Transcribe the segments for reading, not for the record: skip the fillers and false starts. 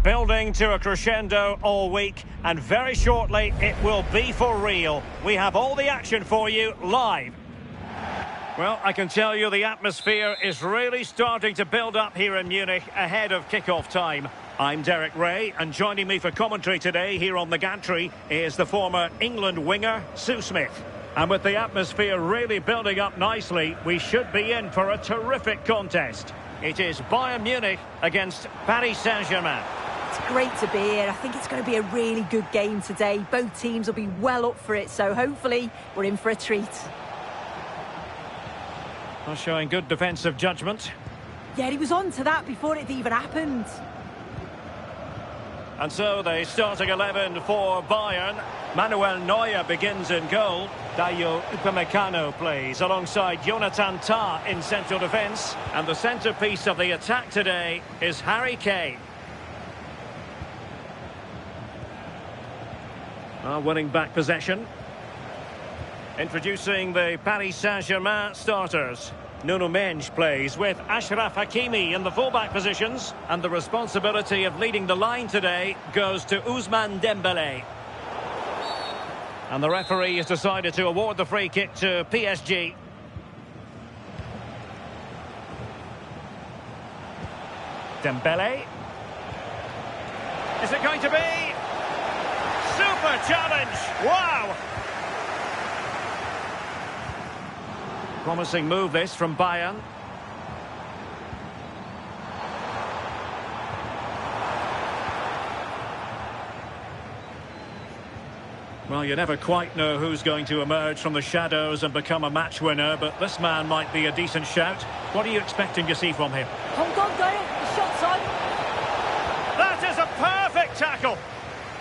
Building to a crescendo all week, and very shortly it will be for real. We have all the action for you live. Well, I can tell you the atmosphere is really starting to build up here in Munich ahead of kick-off time. I'm Derek Ray, and joining me for commentary today here on the gantry is the former England winger, Sue Smith. And with the atmosphere really building up nicely, we should be in for a terrific contest. It is Bayern Munich against Paris Saint-Germain. It's great to be here. I think it's going to be a really good game today. Both teams will be well up for it, so hopefully we're in for a treat. Well, showing good defensive judgment. Yeah, he was on to that before it even happened. And so the starting 11 for Bayern. Manuel Neuer begins in goal. Dayo Upamecano plays alongside Jonathan Tah in central defence. And the centrepiece of the attack today is Harry Kane. Winning back possession. Introducing the Paris Saint-Germain starters. Nuno Mendes plays with Achraf Hakimi in the fullback positions. And the responsibility of leading the line today goes to Ousmane Dembélé. And the referee has decided to award the free kick to PSG. Dembélé. Is it going to be? Super challenge! Wow! Promising move this from Bayern. Well, you never quite know who's going to emerge from the shadows and become a match winner, but this man might be a decent shout. What are you expecting to see from him? Hold on, Dale. The shot's on. That is a perfect tackle.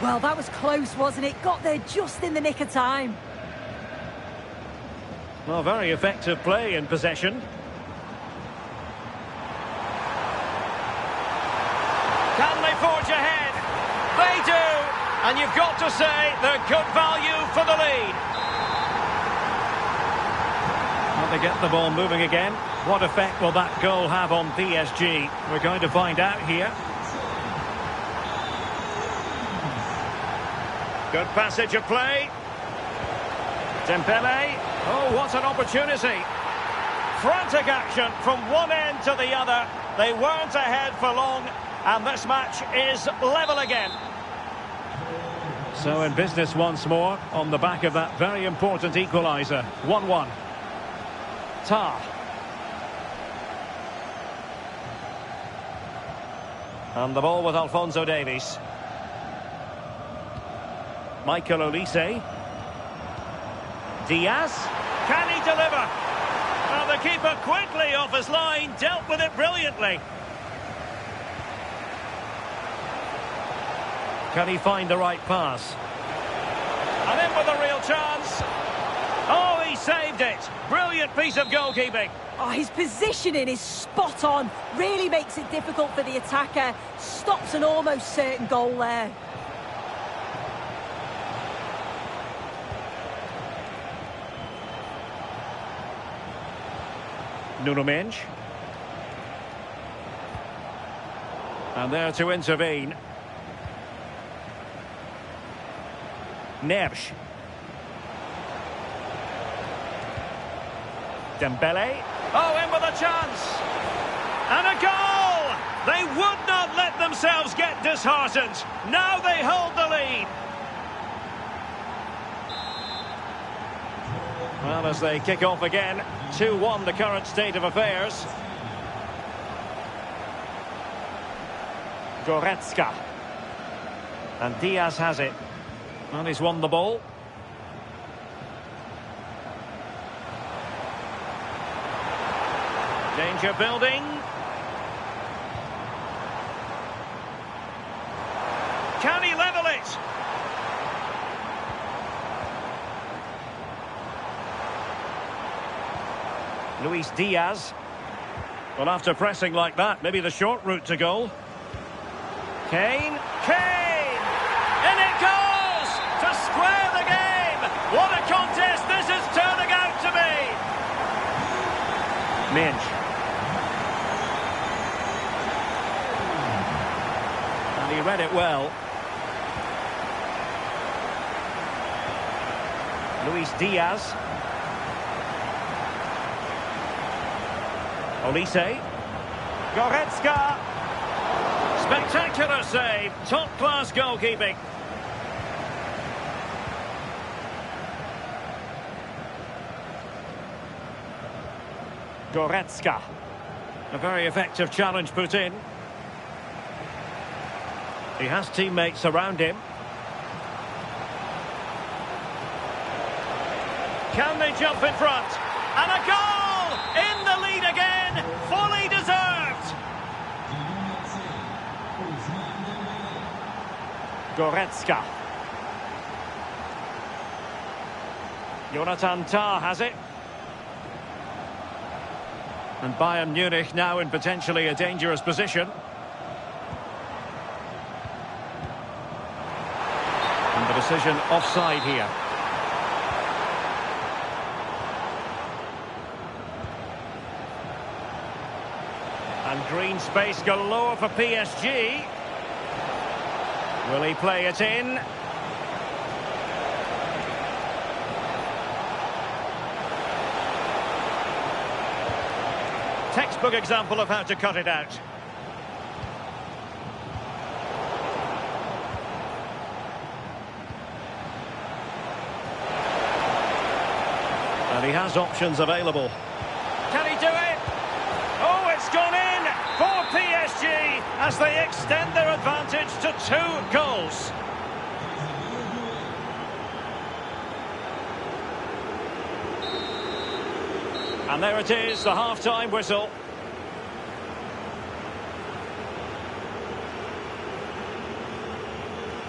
Well, that was close, wasn't it? Got there just in the nick of time. Well, very effective play in possession. Can they forge ahead? They do! And you've got to say they're good value for the lead. Well, they get the ball moving again. What effect will that goal have on PSG? We're going to find out here. Good passage of play. Dembélé. Oh, what an opportunity. Frantic action from one end to the other. They weren't ahead for long, and this match is level again. So in business once more, on the back of that very important equaliser. 1-1. Tah. And the ball with Alphonso Davies. Michael Olise. Diaz. Can he deliver? Well, the keeper quickly off his line, dealt with it brilliantly. Can he find the right pass? And in with a real chance. Oh, he saved it. Brilliant piece of goalkeeping. Oh, his positioning is spot on. Really makes it difficult for the attacker. Stops an almost certain goal there. Nuno Mendes. And there to intervene. Neves. Dembélé. Oh, in with a chance. And a goal! They would not let themselves get disheartened. Now they hold the lead. Well, as they kick off again, 2-1 the current state of affairs. Goretzka. And Diaz has it. And he's won the ball. Danger building. Can he level it? Luis Diaz. Well, after pressing like that, maybe the short route to goal. Kane. Kane! In it goes! To square the game! What a contest this is turning out to be! Minch. And He read it well. Luis Diaz. Olise. Goretzka. Spectacular save. Top-class goalkeeping. Goretzka. A very effective challenge put in. He has teammates around him. Can they jump in front? And a goal! In the lead again! Fully deserved! Goretzka. Jonathan Tah has it. And Bayern Munich now in potentially a dangerous position. And the decision offside here. And green space galore for PSG. Will he play it in? Textbook example of how to cut it out. And he has options available. Can he do it? Oh, it's gone in for PSG as they extend their advantage to 2 goals. And there it is, the half-time whistle.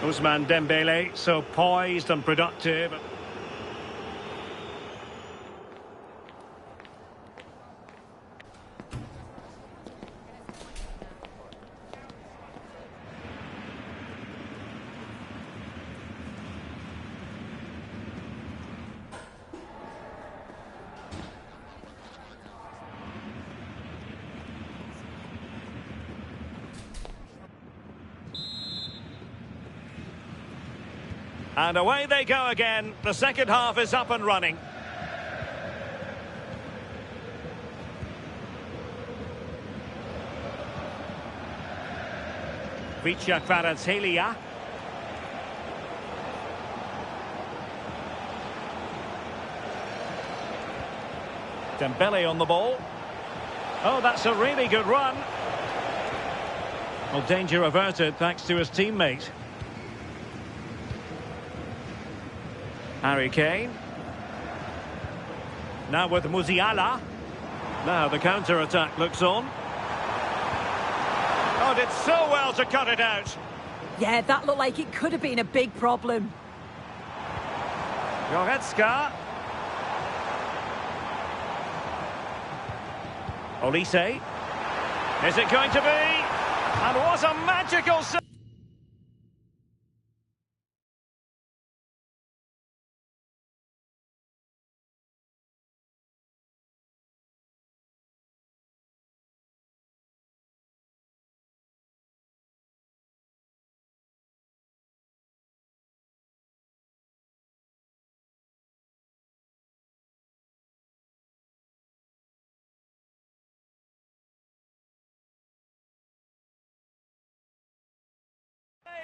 Ousmane Dembele, so poised and productive. And away they go again. The second half is up and running. Vicha Kvaratskhelia. Dembele on the ball. Oh, that's a really good run. Well, danger averted thanks to his teammate. Harry Kane. Now with Musiala. Now the counter-attack looks on. Oh, did so well to cut it out. Yeah, that looked like it could have been a big problem. Goretzka. Olise. Is it going to be? And what a magical save!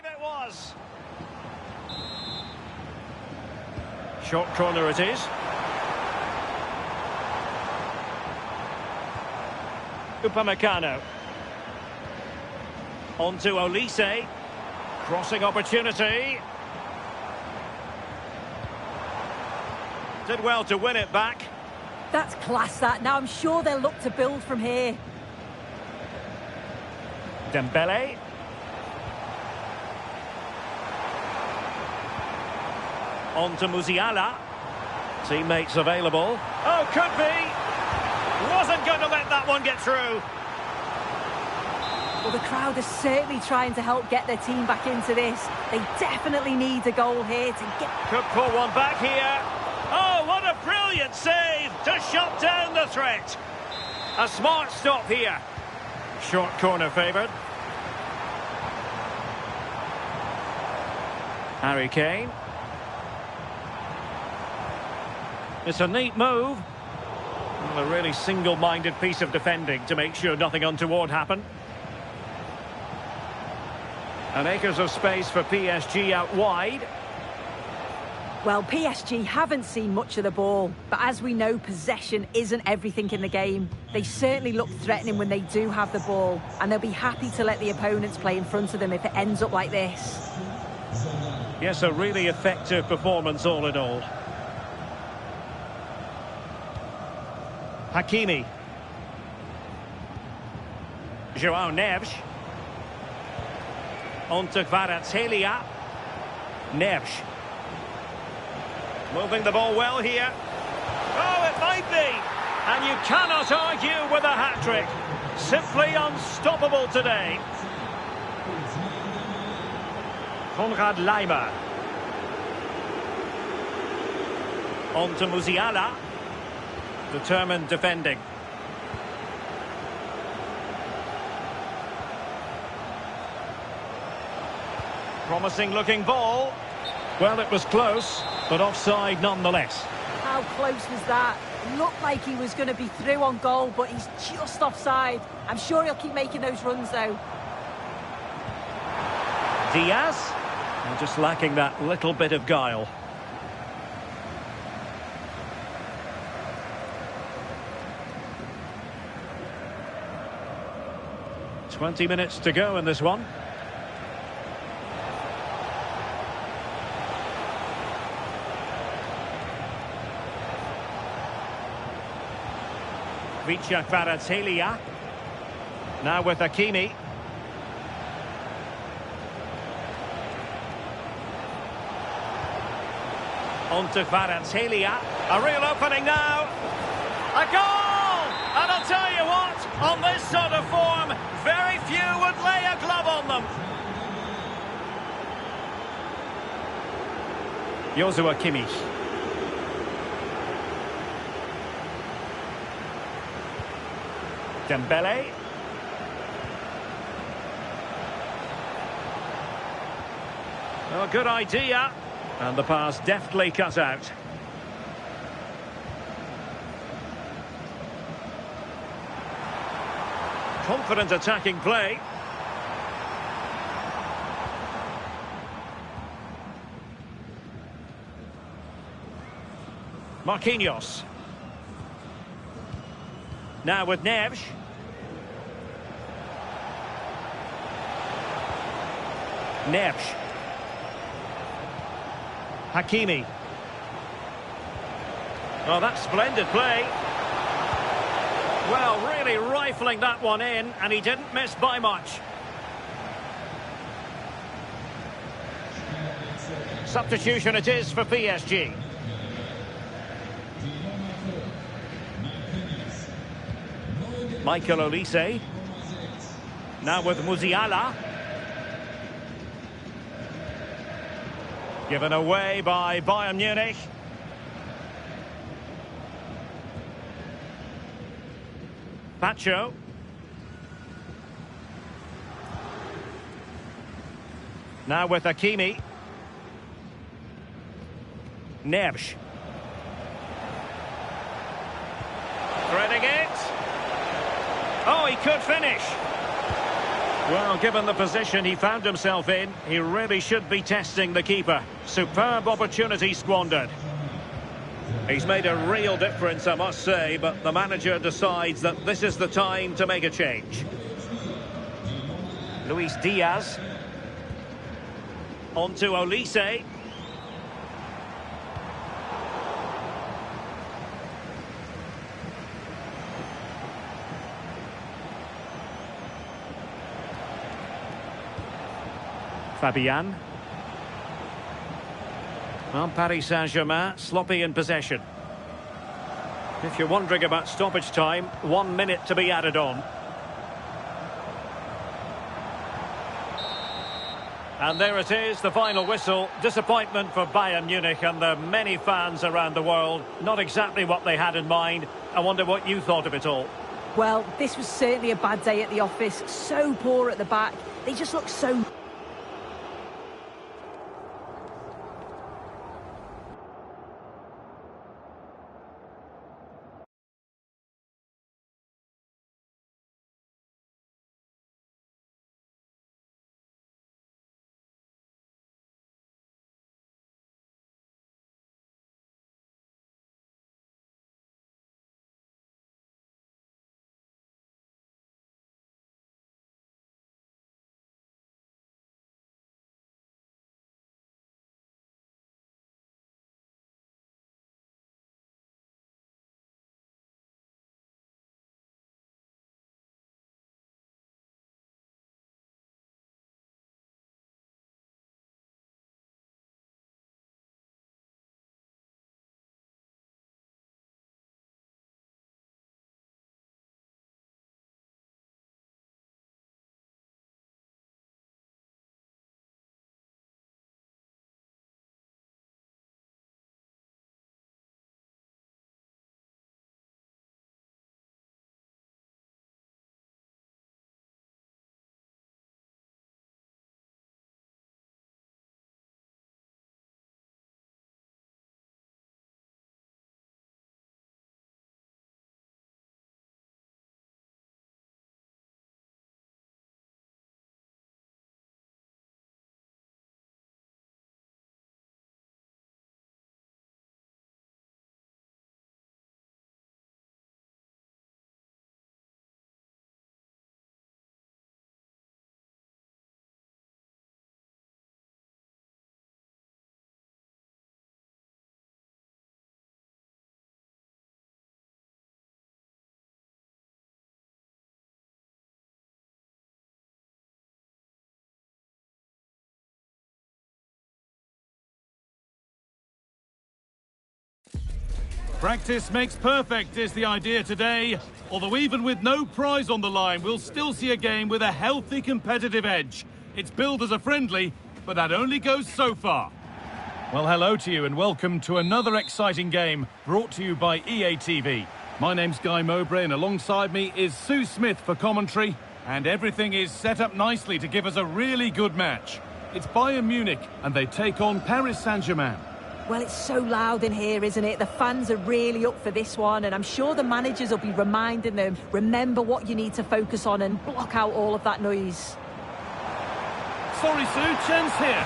It was. Short corner it is. Upamecano. On to Olise. Crossing opportunity. Did well to win it back. That's class, that. Now I'm sure they'll look to build from here. Dembele. On to Musiala. Teammates available. Oh, could be. Wasn't going to let that one get through. Well, the crowd are certainly trying to help get their team back into this. They definitely need a goal here to get... Could pull one back here. Oh, what a brilliant save to shut down the threat. A smart stop here. Short corner favoured. Harry Kane. It's a neat move. Well, a really single-minded piece of defending to make sure nothing untoward happened. And acres of space for PSG out wide. Well, PSG haven't seen much of the ball, but as we know, possession isn't everything in the game. They certainly look threatening when they do have the ball, and they'll be happy to let the opponents play in front of them if it ends up like this. Yes, a really effective performance all in all. Hakimi. João Neves. On to Kvaratskhelia. Neves. Moving the ball well here. Oh, it might be. And you cannot argue with a hat-trick. Simply unstoppable today. Konrad Laimer. On to Musiala. Determined defending. Promising looking ball. Well, it was close, but offside nonetheless. How close was that? It looked like he was going to be through on goal, but he's just offside. I'm sure he'll keep making those runs, though. Diaz. And just lacking that little bit of guile. "20 minutes to go in this one. Vicha Kvaratskhelia. Now with Hakimi. On to Kvaratskhelia. A real opening now. A goal! And I'll tell you what, on this sort of form, very few would lay a glove on them. Joshua Kimmich. Dembele. Well, good idea. And the pass deftly cut out. Confident attacking play. Marquinhos. Now with Neves. Neves. Hakimi. Oh, that's splendid play. Well, really rifling that one in, and he didn't miss by much. Substitution it is for PSG. Michael Olise. Now with Musiala. Given away by Bayern Munich. Pacho. Now with Hakimi. Neves. Threading it. Oh, he could finish. Well, given the position he found himself in, he really should be testing the keeper. Superb opportunity squandered. He's made a real difference, I must say, but the manager decides that this is the time to make a change. Luis Diaz. On to Olise. Fabian. Well, Paris Saint-Germain sloppy in possession. If you're wondering about stoppage time, 1 minute to be added on. And there it is, the final whistle. Disappointment for Bayern Munich and the many fans around the world. Not exactly what they had in mind. I wonder what you thought of it all. Well, this was certainly a bad day at the office. So poor at the back. They just look so... Practice makes perfect is the idea today. Although even with no prize on the line, we'll still see a game with a healthy competitive edge. It's billed as a friendly, but that only goes so far. Well, hello to you and welcome to another exciting game brought to you by EATV. My name's Guy Mowbray and alongside me is Sue Smith for commentary. And everything is set up nicely to give us a really good match. It's Bayern Munich and they take on Paris Saint-Germain. Well, it's so loud in here, isn't it? The fans are really up for this one, and I'm sure the managers will be reminding them, remember what you need to focus on and block out all of that noise. Sorry, Sue, chance here.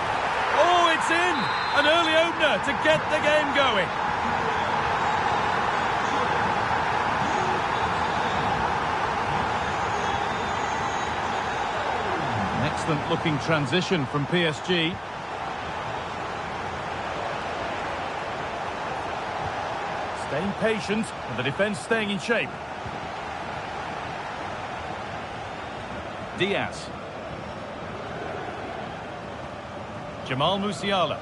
Oh, it's in! An early opener to get the game going. An excellent-looking transition from PSG. Staying patient, and the defence staying in shape. Diaz. Jamal Musiala.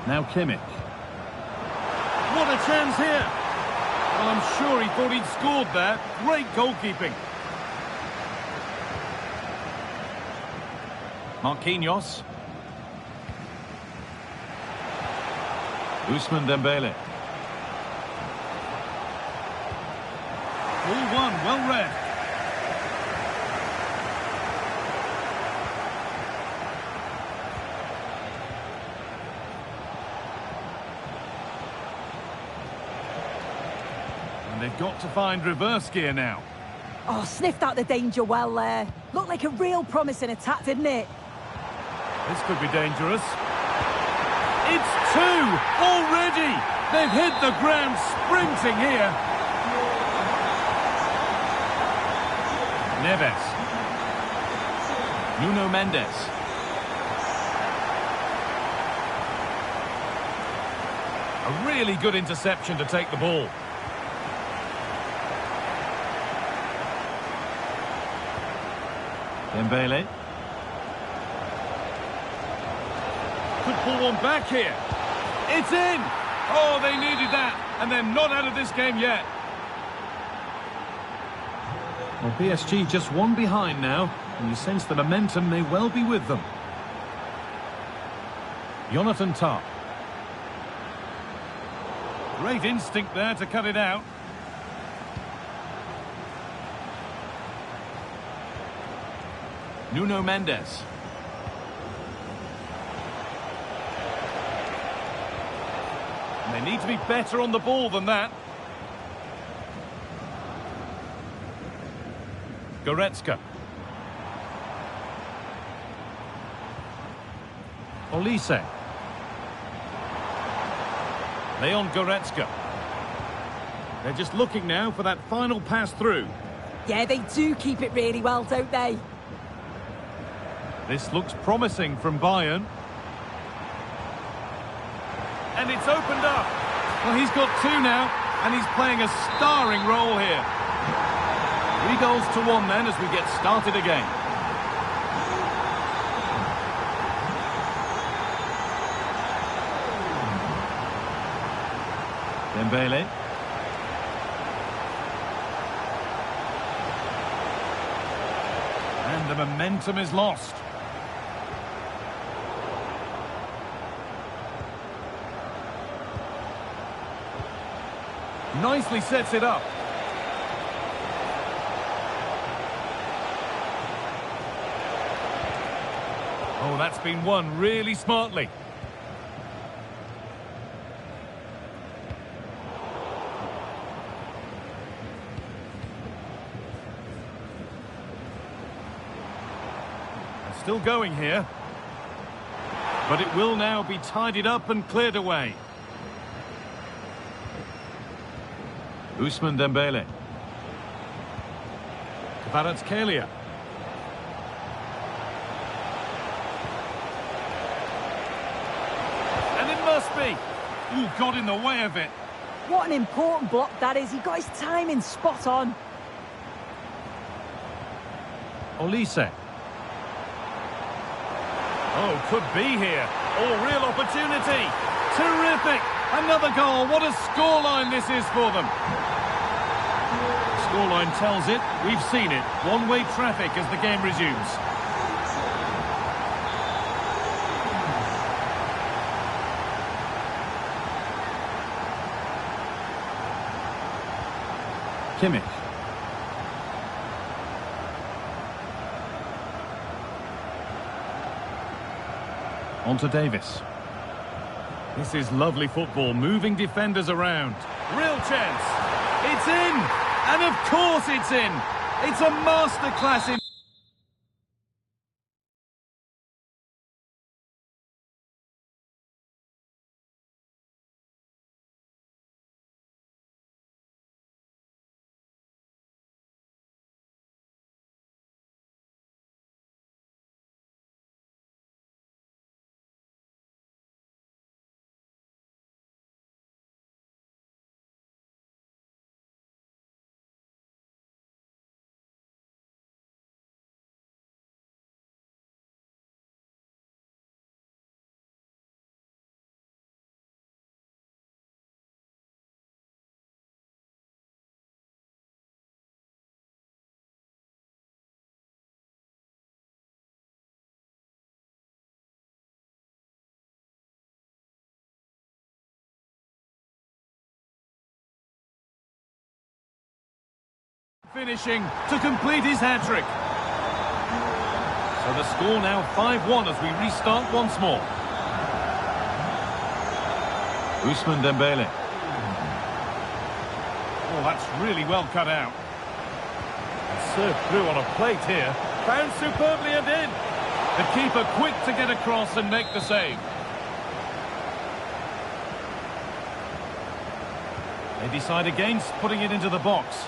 Now Kimmich. What a chance here! Well, I'm sure he thought he'd scored there. Great goalkeeping. Marquinhos. Ousmane Dembele. Ball one, well read. And they've got to find reverse gear now. Oh, sniffed out the danger well there. Looked like a real promising attack, didn't it? This could be dangerous. It's two already. They've hit the ground sprinting here. Neves. Nuno Mendes. A really good interception to take the ball. Dembele. Could pull one back here. It's in! Oh, they needed that, and they're not out of this game yet. Well, PSG just one behind now, and you sense the momentum may well be with them. Jonathan Tah. Great instinct there to cut it out. Nuno Mendes. And they need to be better on the ball than that. Goretzka. Olise. Leon Goretzka. They're just looking now for that final pass through. Yeah, they do keep it really well, don't they? This looks promising from Bayern. And it's opened up. Well, he's got two now, and he's playing a starring role here. 3-1 then as we get started again. Dembele. And the momentum is lost. Nicely sets it up. Oh, that's been won really smartly. Still going here. But it will now be tidied up and cleared away. Ousmane Dembele. Kvaratskhelia. And it must be. Ooh, got in the way of it. What an important block that is. He got his timing spot on. Olise. Oh, could be here. Oh, real opportunity. Terrific. Another goal. What a scoreline this is for them. Scoreline tells it. We've seen it. One-way traffic as the game resumes. Kimmich. On to Davis. This is lovely football, moving defenders around. Real chance. It's in! And of course it's in! It's a masterclass in... Finishing to complete his hat-trick. So the score now 5-1 as we restart once more. Ousmane Dembele. Oh, that's really well cut out. And served through on a plate here. Found superbly and in. The keeper quick to get across and make the save. They decide against putting it into the box.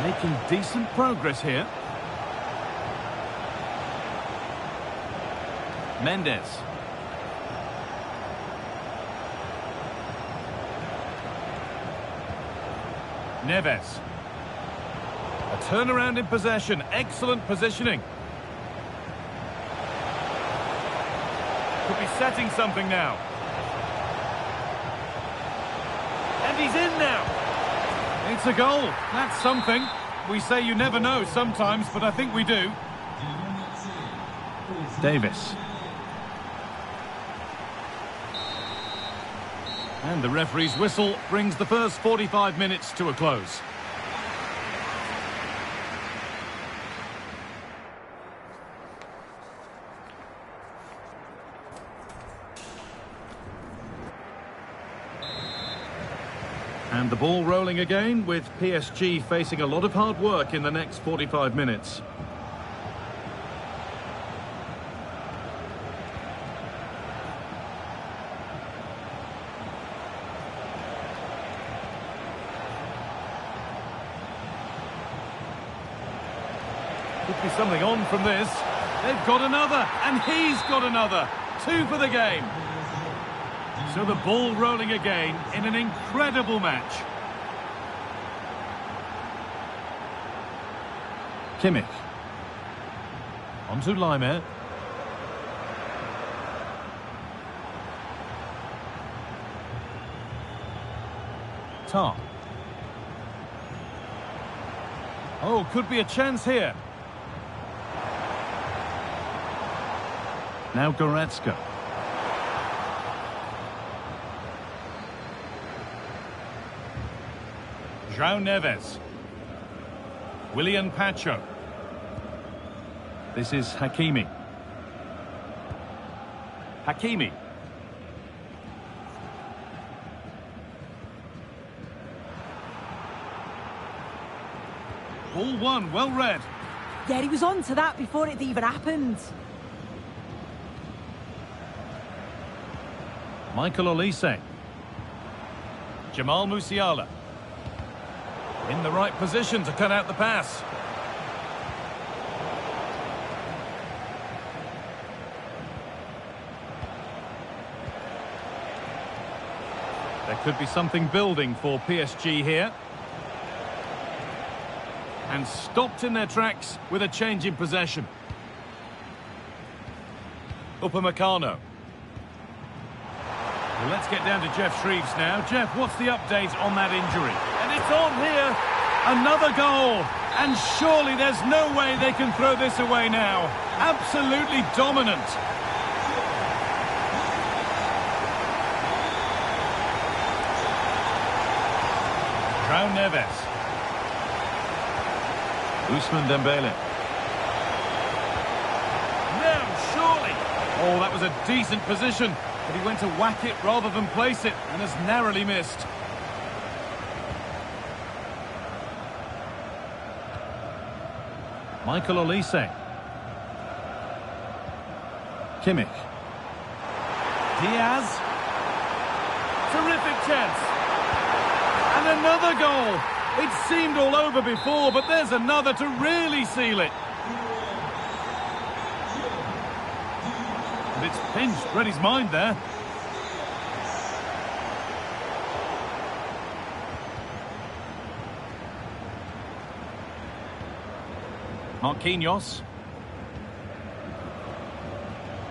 Making decent progress here. Mendes. Neves. A turnaround in possession. Excellent positioning. Could be setting something now. And he's in now. It's a goal. That's something. We say you never know sometimes, but I think we do. Davis. And the referee's whistle brings the first 45 minutes to a close. And the ball rolling again, with PSG facing a lot of hard work in the next 45 minutes. Could be something on from this. They've got another, and he's got another. 2 for the game. So the ball rolling again in an incredible match. Kimmich. On to Laimer. Tar. Oh, could be a chance here. Now Goretzka. João Neves. Willian Pacho. This is Hakimi. Hakimi. Ball one, well read. Yeah, he was on to that before it even happened. Michael Olise. Jamal Musiala. In the right position to cut out the pass. There could be something building for PSG here. And stopped in their tracks with a change in possession. Upamecano. Well, let's get down to Jeff Shreves now. Jeff, what's the update on that injury? And it's on here. Another goal. And surely there's no way they can throw this away now. Absolutely dominant. João Neves. Ousmane Dembele. Now, surely. Oh, that was a decent position. But he went to whack it rather than place it, and has narrowly missed. Michael Olise. Kimmich. Diaz. Terrific chance. And another goal. It seemed all over before, but there's another to really seal it. And it's pinched Reddy's mind there. Marquinhos.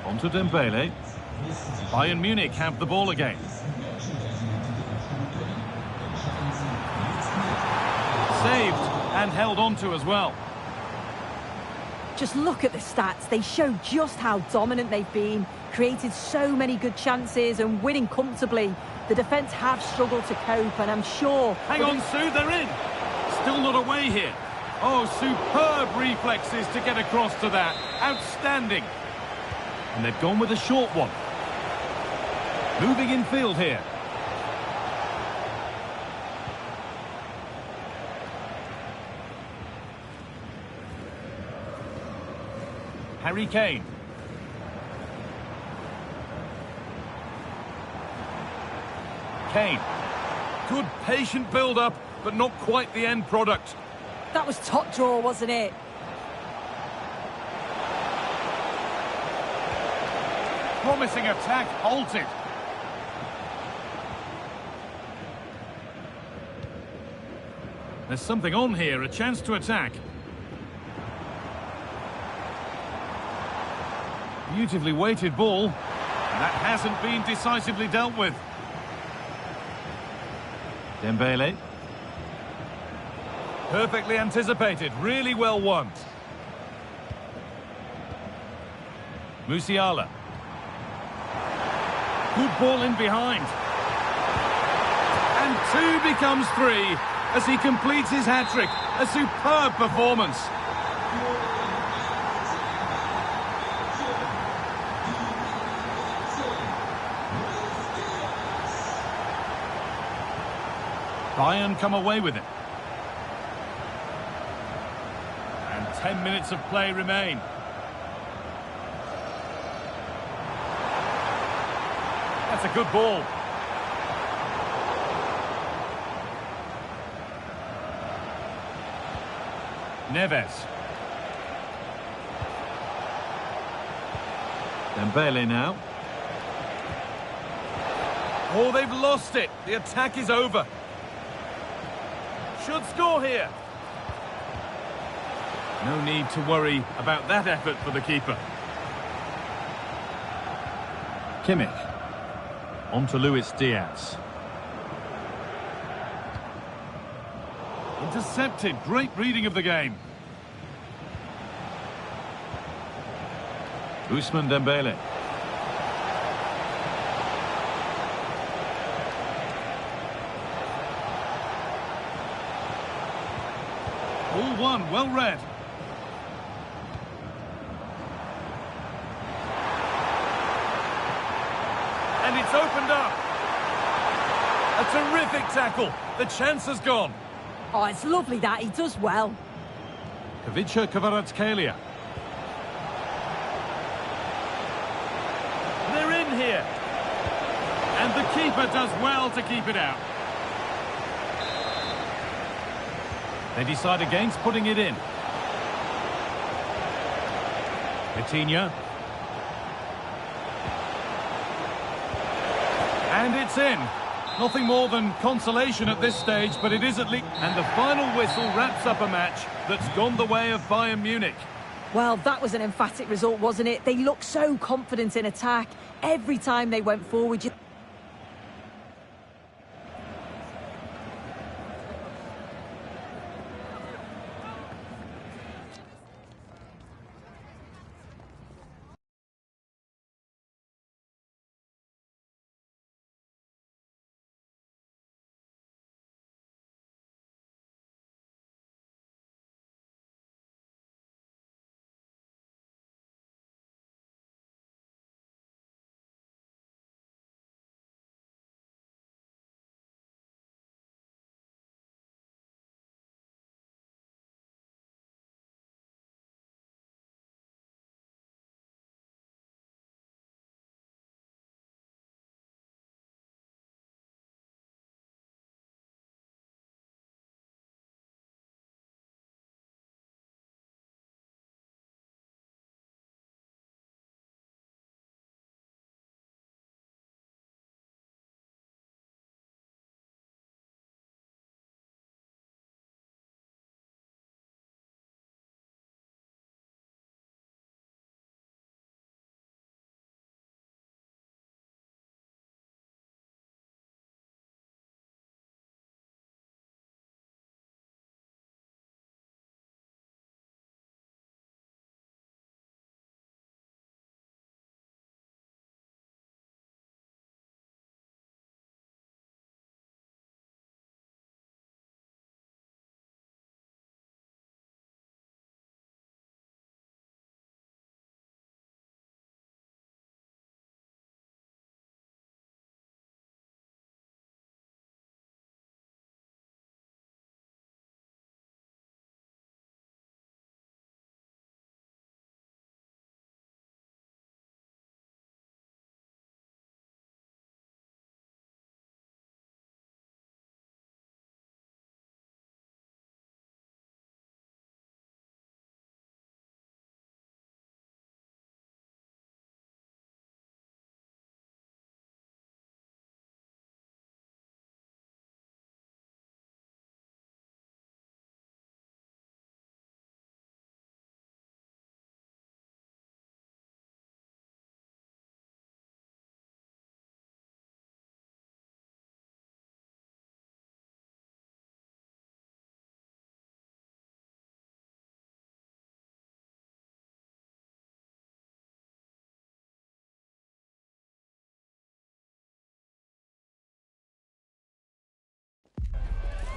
On to Dembele. Bayern Munich have the ball again. Saved and held on to as well. Just look at the stats. They show just how dominant they've been. Created so many good chances and winning comfortably. The defence have struggled to cope, and I'm sure... Hang on, Sue, they're in. Still not away here. Oh, superb reflexes to get across to that. Outstanding. And they've gone with a short one. Moving in field here. Harry Kane. Kane. Good patient build-up, but not quite the end product. That was top draw, wasn't it? Promising attack halted. There's something on here, a chance to attack. Beautifully weighted ball. And that hasn't been decisively dealt with. Dembele. Perfectly anticipated, really well won. Musiala. Good ball in behind. And 2 becomes 3 as he completes his hat-trick. A superb performance. Bayern come away with it. And 10 minutes of play remain. That's a good ball. Neves. Dembele now. Oh, they've lost it. The attack is over. Should score here. No need to worry about that effort for the keeper. Kimmich. On to Luis Diaz. Intercepted. Great reading of the game. Ousmane Dembele. All one, well read. And it's opened up. A terrific tackle. The chance has gone. Oh, it's lovely that. He does well. Kavica Kvaratskhelia. They're in here. And the keeper does well to keep it out. They decide against putting it in. Vitinha. And it's in. Nothing more than consolation at this stage, but it is at least... And the final whistle wraps up a match that's gone the way of Bayern Munich. Well, that was an emphatic result, wasn't it? They looked so confident in attack. Every time they went forward...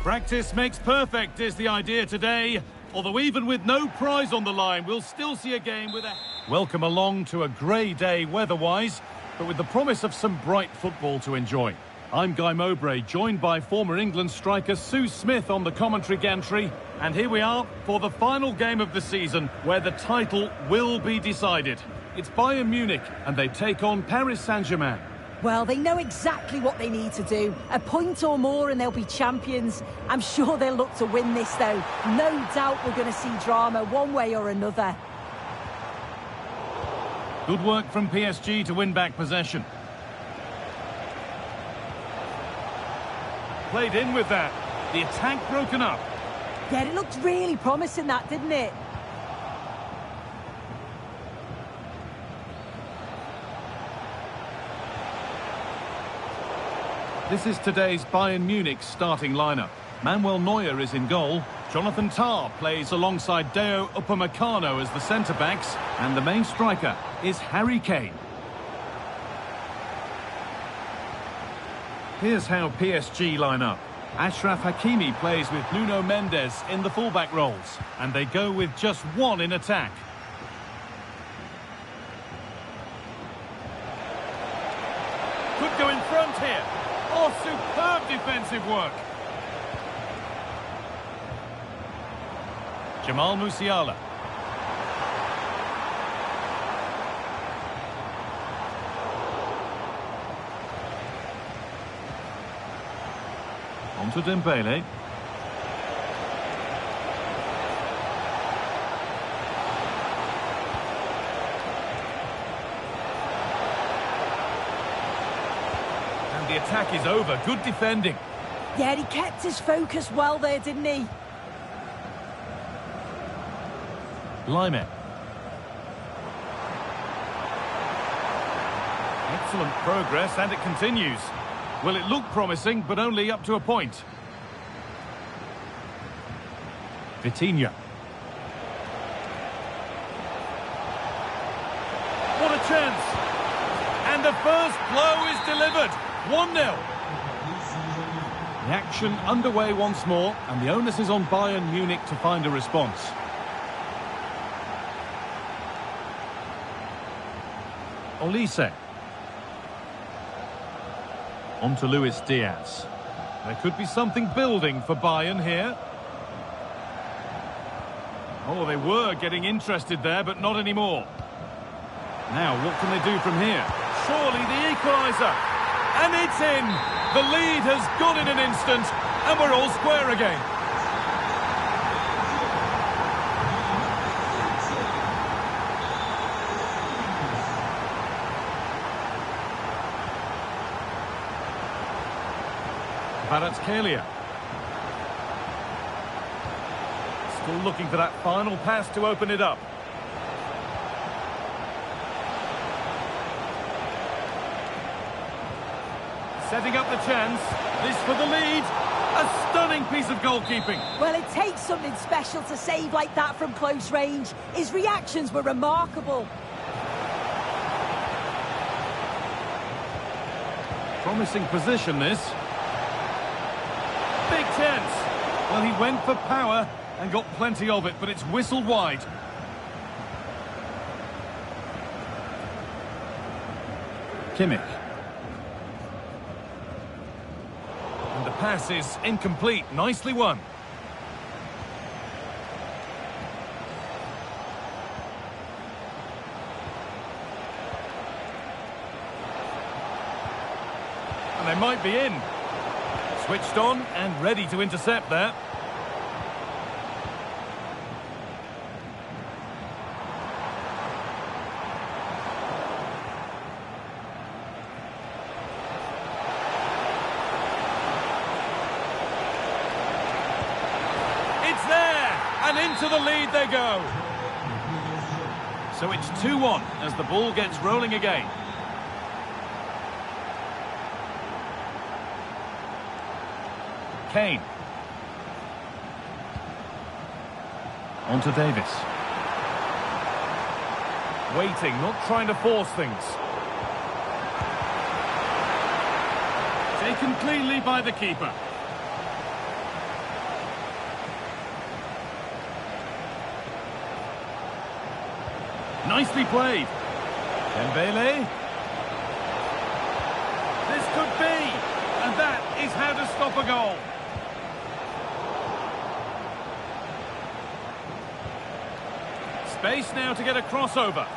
Practice makes perfect is the idea today. Although even with no prize on the line, we'll still see a game with a... Welcome along to a grey day weather-wise, but with the promise of some bright football to enjoy. I'm Guy Mowbray, joined by former England striker Sue Smith on the commentary gantry. And here we are for the final game of the season, where the title will be decided. It's Bayern Munich, and they take on Paris Saint-Germain. Well, they know exactly what they need to do. A point or more and they'll be champions. I'm sure they'll look to win this, though. No doubt we're going to see drama one way or another. Good work from PSG to win back possession. Played in with that. The attack broken up. Yeah, it looked really promising, that, didn't it? This is today's Bayern Munich starting lineup. Manuel Neuer is in goal. Jonathan Tah plays alongside Deo Upamecano as the centre-backs. And the main striker is Harry Kane. Here's how PSG line up. Achraf Hakimi plays with Nuno Mendes in the fullback roles. And they go with just one in attack. Could go in front here. Oh, superb defensive work. Jamal Musiala. On to Dembele. The attack is over. Good defending. Yeah, he kept his focus well there, didn't he? Lime. Excellent progress, and it continues. Well, it looked promising, but only up to a point. Vitinha. What a chance! And the first blow is delivered. 1-0. The action underway once more, and the onus is on Bayern Munich to find a response. Olise. On to Luis Diaz. There could be something building for Bayern here. Oh, they were getting interested there, but not anymore. Now, what can they do from here? Surely the equaliser. And it's in! The lead has gone in an instant, and we're all square again. Kvaratskhelia. Still looking for that final pass to open it up. Setting up the chance. This for the lead. A stunning piece of goalkeeping. Well, it takes something special to save like that from close range. His reactions were remarkable. Promising position, this. Big chance. Well, he went for power and got plenty of it, but it's whistled wide. Kimmich. And the pass is incomplete. Nicely won. And they might be in. Switched on and ready to intercept there. It's there! And into the lead they go. So it's 2-1 as the ball gets rolling again. Kane. On to Davis. Waiting, not trying to force things. Taken cleanly by the keeper. Nicely played. Dembele. This could be. And that is how to stop a goal. Space now to get a crossover.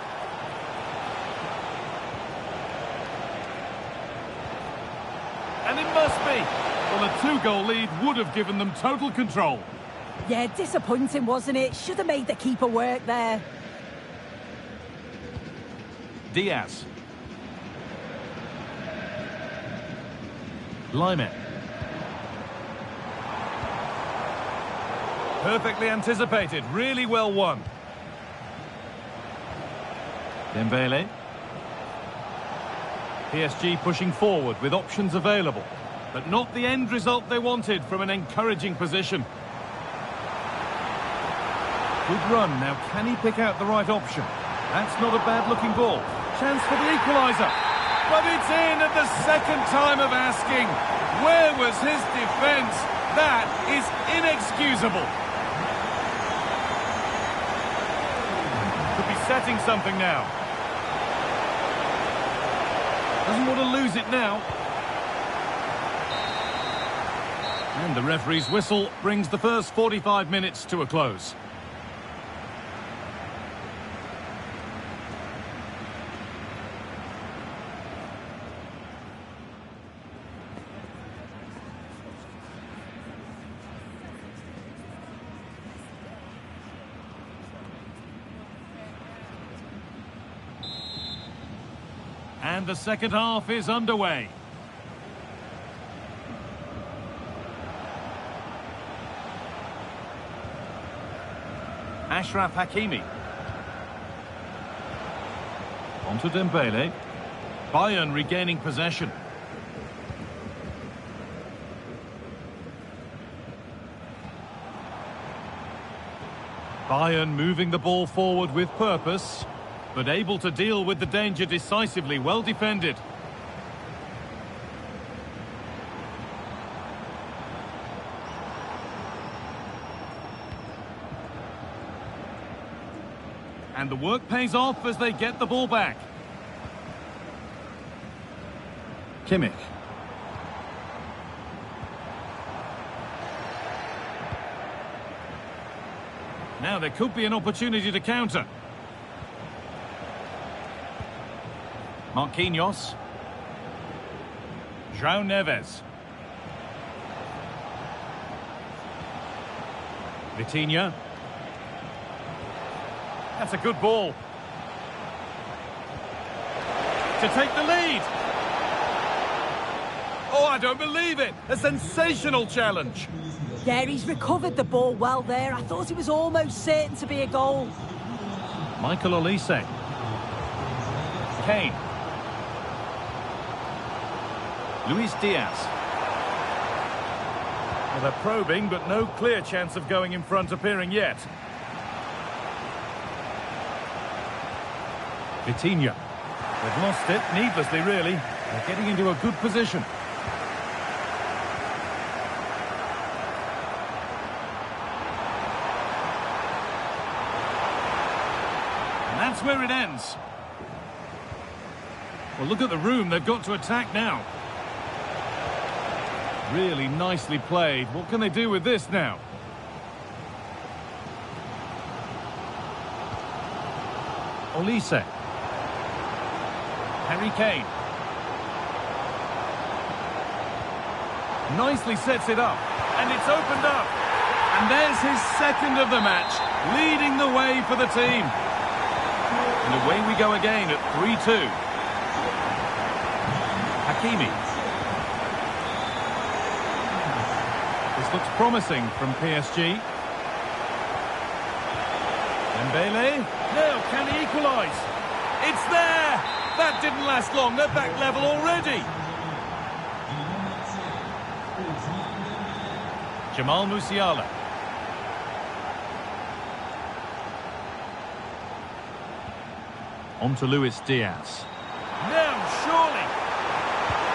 And it must be. Well, a 2-goal lead would have given them total control. Yeah, disappointing, wasn't it? Should have made the keeper work there. Diaz. Lyman. Perfectly anticipated, really well won. Dembele. PSG pushing forward with options available, but not the end result they wanted from an encouraging position. Good run, now can he pick out the right option? That's not a bad looking ball. Chance for the equaliser. But it's in at the second time of asking. Where was his defence? That is inexcusable. Could be setting something now. Doesn't want to lose it now. And the referee's whistle brings the first 45 minutes to a close. And the second half is underway. Achraf Hakimi. Onto Dembele. Bayern regaining possession. Bayern moving the ball forward with purpose, but able to deal with the danger decisively, well defended. And the work pays off as they get the ball back. Kimmich. Now there could be an opportunity to counter. Marquinhos. João Neves. Vitinha. That's a good ball. To take the lead. Oh, I don't believe it. A sensational challenge. Yeah, he's recovered the ball well there. I thought it was almost certain to be a goal. Michael Olise. Kane. Luis Diaz. Well, they're probing, but no clear chance of going in front appearing yet. Vitinha. They've lost it, needlessly really. They're getting into a good position. And that's where it ends. Well, look at the room they've got to attack now. Really nicely played. What can they do with this now? Olise. Harry Kane. Nicely sets it up. And it's opened up. And there's his second of the match, leading the way for the team. And away we go again at 3-2. Hakimi. This looks promising from PSG. Dembele. Now, can he equalise? It's there! That didn't last long. They're back level already. Jamal Musiala. On to Luis Diaz. Now, surely.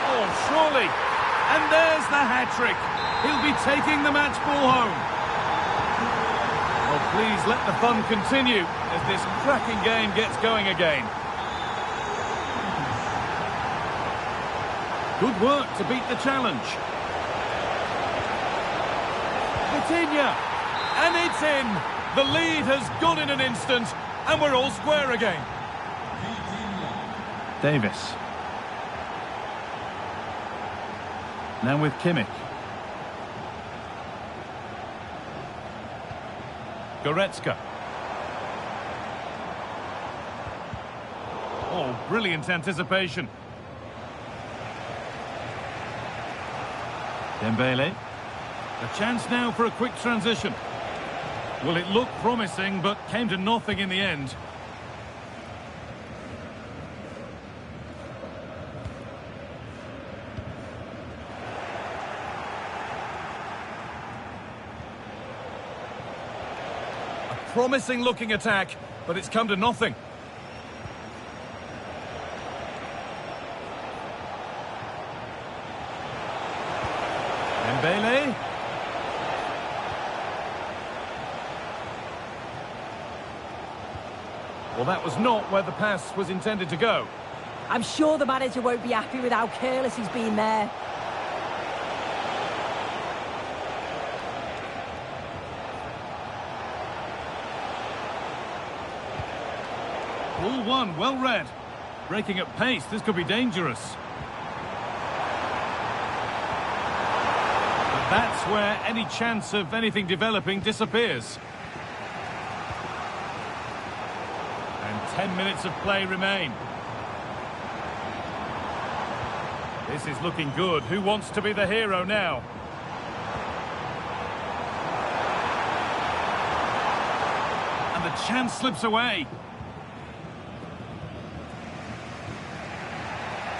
Oh, surely. And there's the hat-trick. He'll be taking the match ball home. Well, Please let the fun continue as this cracking game gets going again. Good work to beat the challenge. Vitinha, and it's in. The lead has gone in an instant, and we're all square again. Davis. Now with Kimmich. Goretzka. Oh, brilliant anticipation. Dembele. A chance now for a quick transition. Well, it looked promising, but came to nothing in the end. A promising looking attack, but it's come to nothing. Dembele. Well, that was not where the pass was intended to go. I'm sure the manager won't be happy with how careless he's been there. Ball one, well read. Breaking at pace, this could be dangerous. But that's where any chance of anything developing disappears. And 10 minutes of play remain. This is looking good. Who wants to be the hero now? And the chance slips away.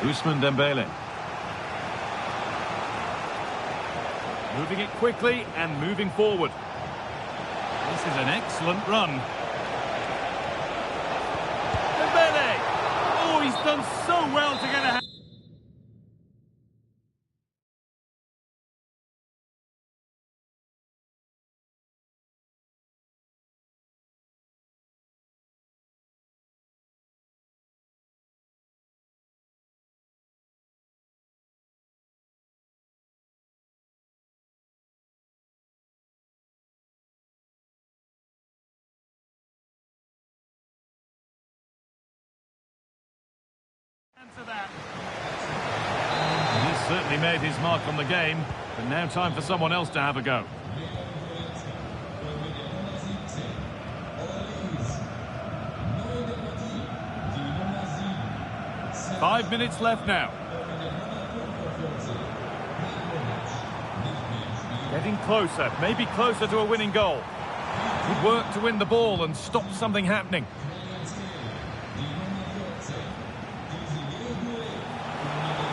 Ousmane Dembele. Moving it quickly and moving forward. This is an excellent run. Dembele! Oh, he's done so well to get a... To that. He's certainly made his mark on the game, but now time for someone else to have a go. Five minutes left now. Getting closer, maybe closer to a winning goal. Good work to win the ball and stop something happening.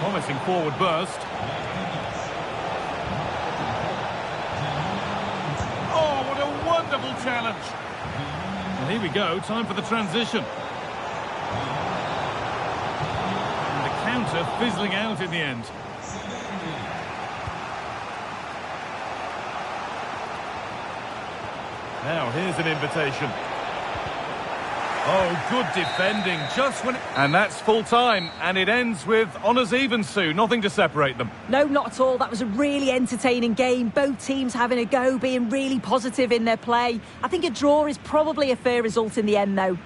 Promising forward burst. Oh, what a wonderful challenge. And here we go, time for the transition. And the counter fizzling out in the end. Now, here's an invitation. Oh, good defending, just when... And that's full time, and it ends with honours even, Sue. Nothing to separate them. No, not at all. That was a really entertaining game. Both teams having a go, being really positive in their play. I think a draw is probably a fair result in the end, though.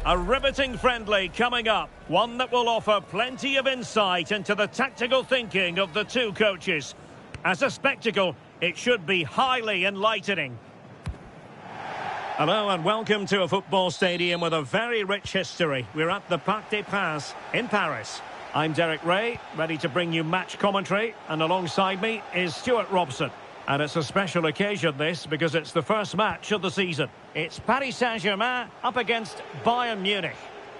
A riveting friendly coming up. One that will offer plenty of insight into the tactical thinking of the two coaches. As a spectacle, it should be highly enlightening. Hello and welcome to a football stadium with a very rich history. We're at the Parc des Princes in Paris. I'm Derek Ray, ready to bring you match commentary, and alongside me is Stuart Robson. And it's a special occasion, this, because it's the first match of the season. It's Paris Saint-Germain up against Bayern Munich.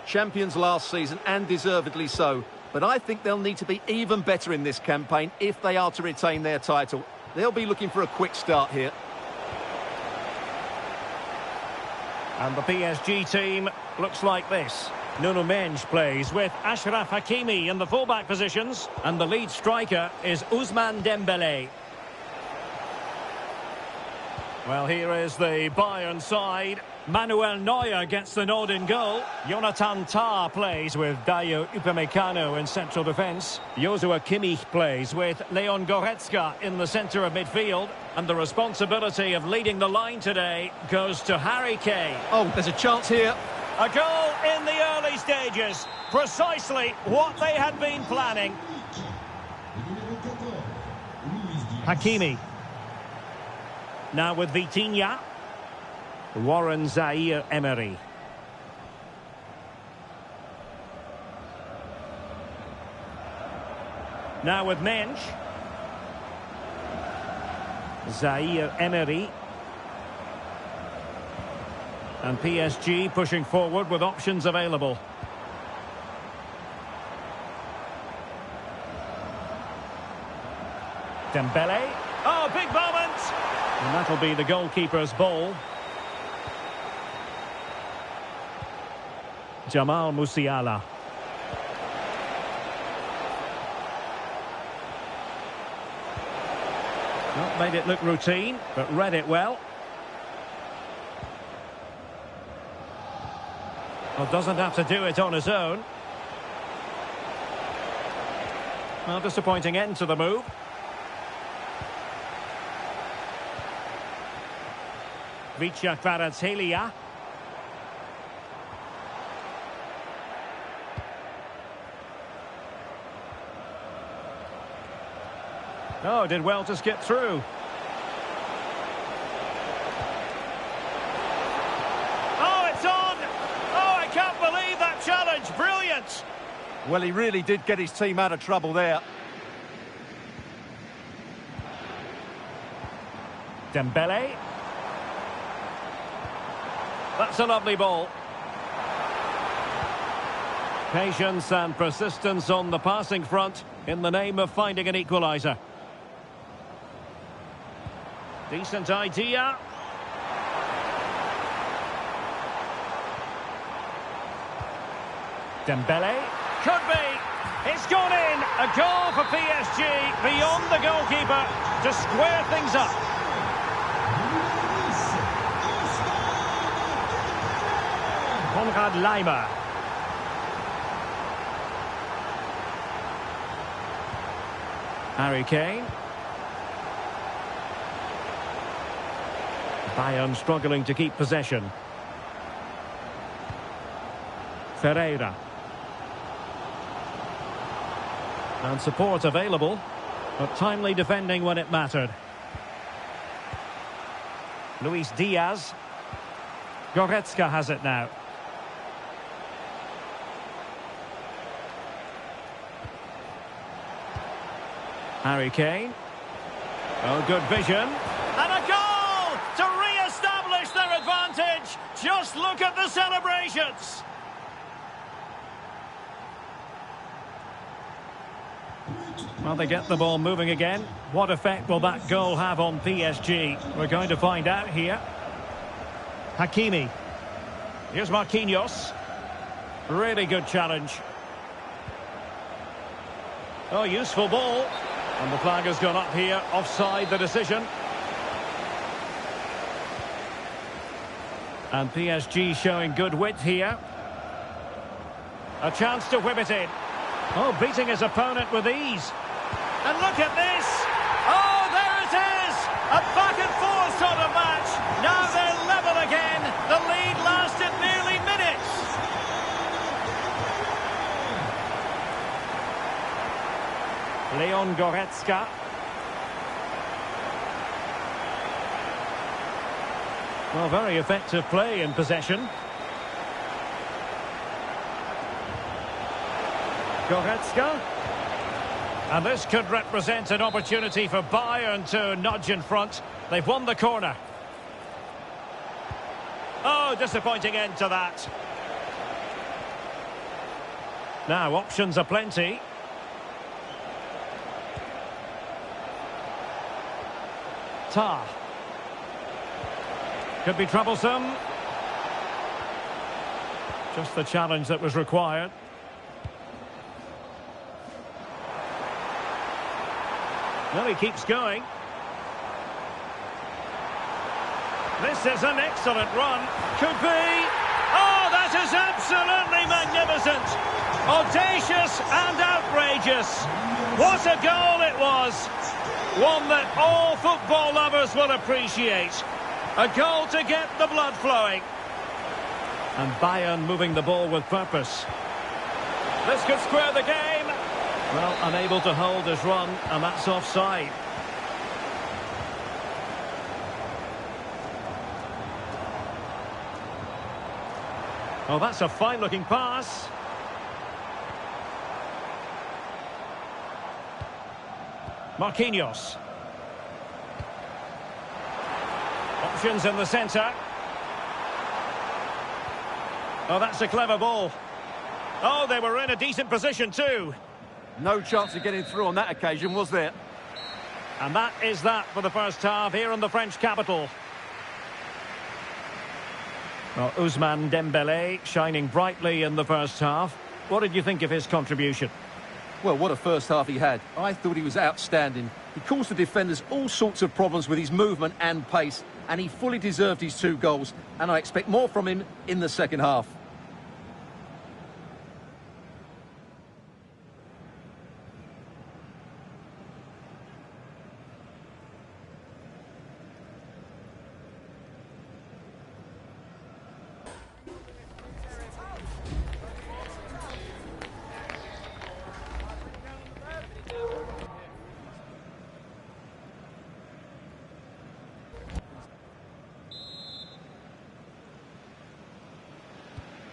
Champions last season, and deservedly so. But I think they'll need to be even better in this campaign if they are to retain their title. They'll be looking for a quick start here. And the PSG team looks like this. Nuno Mendes plays with Achraf Hakimi in the fullback positions. And the lead striker is Ousmane Dembélé. Well, here is the Bayern side. Manuel Neuer gets the nod in goal. Jonathan Tah plays with Dayo Upamecano in central defence. Joshua Kimmich plays with Leon Goretzka in the centre of midfield. And the responsibility of leading the line today goes to Harry Kane. Oh, there's a chance here. A goal in the early stages. Precisely what they had been planning. Hakimi. Now with Vitinha. Warren Zaïre-Emery. Now with Mensch. Zaïre-Emery. And PSG pushing forward with options available. Dembélé. Oh, big moment! And that'll be the goalkeeper's ball. Jamal Musiala. Not made it look routine, but read it well. Well, doesn't have to do it on his own. Well, disappointing end to the move. Vicha Kvaratskhelia. Oh, did well to skip through. Oh, it's on! Oh, I can't believe that challenge. Brilliant! Well, he really did get his team out of trouble there. Dembélé. That's a lovely ball. Patience and persistence on the passing front in the name of finding an equaliser. Decent idea. Dembélé. Could be. It's gone in. A goal for PSG beyond the goalkeeper to square things up. Konrad Laimer. Harry Kane. Bayern struggling to keep possession. Ferreira. And support available, but timely defending when it mattered. Luis Diaz. Goretzka has it now. Harry Kane. Oh, good vision. And a goal to re-establish their advantage. Just look at the celebrations. Well, they get the ball moving again. What effect will that goal have on PSG? We're going to find out here. Hakimi. Here's Marquinhos. Really good challenge. Oh, useful ball. And the flag has gone up here. Offside the decision. And PSG showing good width here. A chance to whip it in. Oh, beating his opponent with ease. And look at this. Oh, there it is. A back and forth sort of match. Now they're level again. The lead lasted nearly minutes. Leon Goretzka. Well, very effective play in possession. Goretzka. And this could represent an opportunity for Bayern to nudge in front. They've won the corner. Oh, disappointing end to that. Now, options are plenty. Tah. Could be troublesome. Just the challenge that was required. Well, he keeps going. This is an excellent run. Could be. Oh, that is absolutely magnificent. Audacious and outrageous. What a goal it was. One that all football lovers will appreciate. A goal to get the blood flowing. And Bayern moving the ball with purpose. This could square the game. Well, unable to hold his run, and that's offside. Oh, that's a fine-looking pass. Marquinhos. Options in the centre. Oh, that's a clever ball. Oh, they were in a decent position too. No chance of getting through on that occasion, was there? And that is that for the first half here in the French capital. Well, Ousmane Dembélé shining brightly in the first half. What did you think of his contribution? Well, what a first half he had. I thought he was outstanding. He caused the defenders all sorts of problems with his movement and pace, and he fully deserved his 2 goals, and I expect more from him in the second half.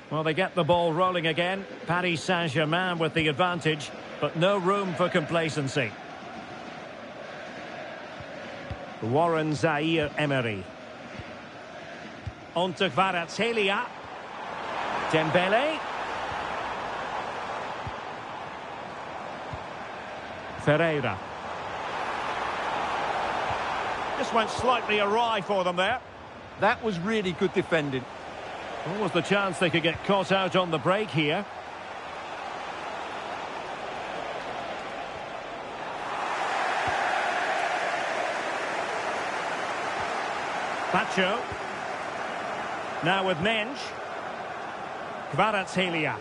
Well, they get the ball rolling again. Paris Saint-Germain with the advantage, but no room for complacency. Warren Zaïre-Emery. On to Kvaratskhelia. Dembélé. Ferreira. Just went slightly awry for them there. That was really good defending. What was the chance they could get caught out on the break here? Pacho. Now with Menj. Kvaratskhelia.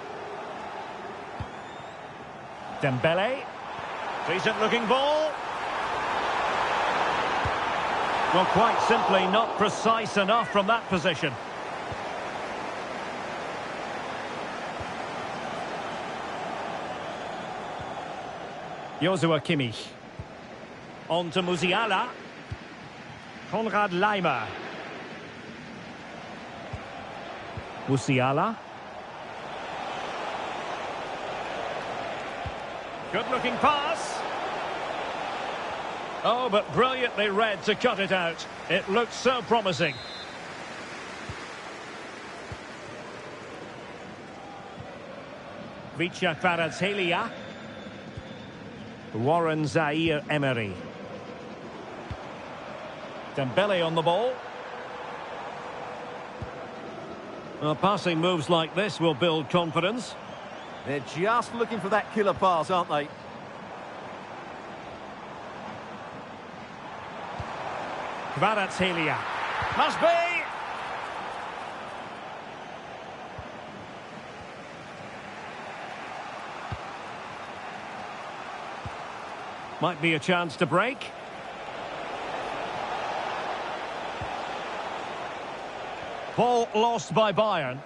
Dembélé. Decent looking ball. Well, quite simply not precise enough from that position. Joshua Kimmich. On to Musiala. Konrad Laimer. Musiala. Good looking pass. Oh, but brilliantly read to cut it out. It looked so promising. Vicha Kvaratskhelia. Warren Zaïre-Emery. Dembélé on the ball. Well, passing moves like this will build confidence. They're just looking for that killer pass, aren't they? Kvaratskhelia. Must be! Might be a chance to break. Ball lost by Bayern.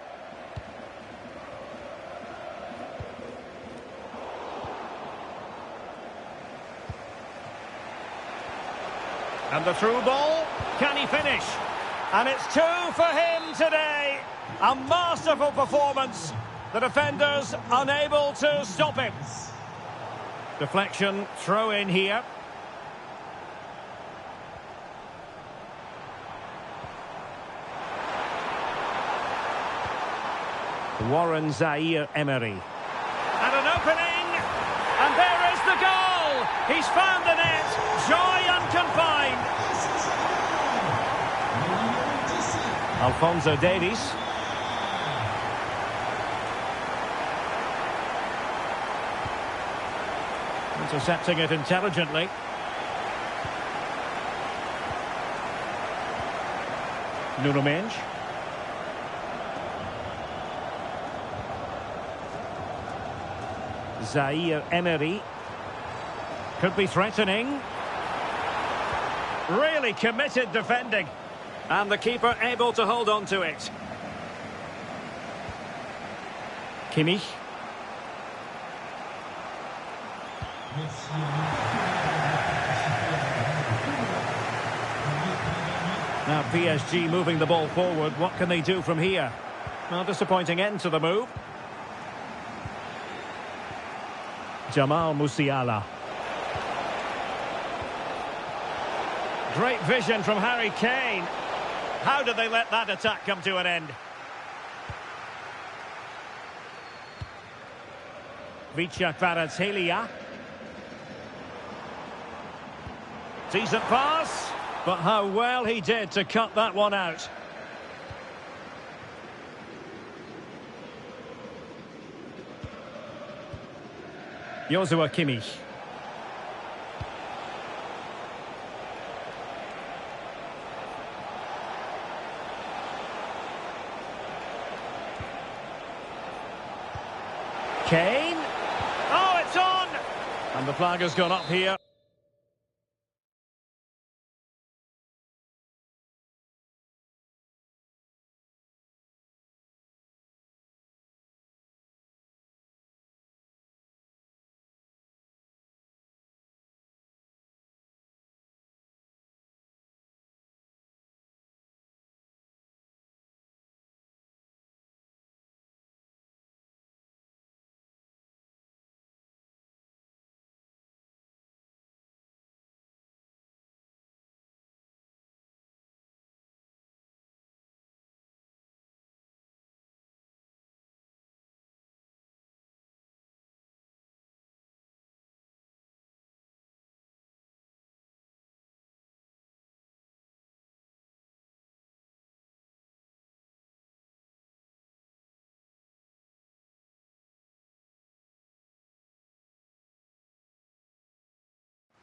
And the through ball, can he finish? And it's 2 for him today. A masterful performance. The defenders unable to stop him. Deflection, throw in here. Warren Zaire-Emery. And an opening. And there is the goal. He's found the net. Joy unconfined. Alphonso Davies. Intercepting it intelligently. Nuno Mendes. Zaire-Emery. Could be threatening. Really committed defending. And the keeper able to hold on to it. Kimmich. Now PSG moving the ball forward. What can they do from here? Well, disappointing end to the move. Jamal Musiala. Great vision from Harry Kane. How did they let that attack come to an end? Vicha Kvaratskhelia. Decent pass, but how well he did to cut that one out. Joshua Kimmich. Kane. Oh, it's on! And the flag has gone up here.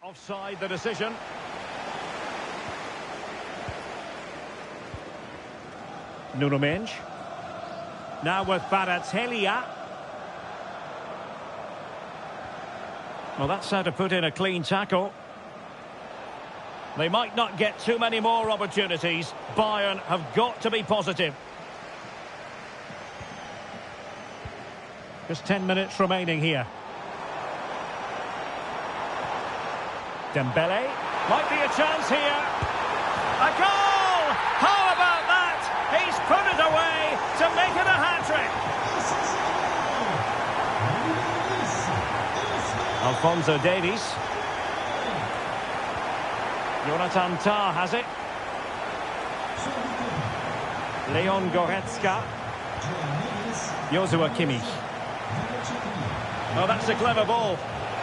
Offside the decision. Nuno Mendes. Now with Kvaratskhelia. Well, that's how to put in a clean tackle. They might not get too many more opportunities. Bayern have got to be positive. Just 10 minutes remaining here. Dembele. Might be a chance here. A goal! How about that? He's put it away to make it a hat-trick. Alphonso Davies. Jonathan Tah has it. Leon Goretzka. Joshua Kimmich. Oh, that's a clever ball.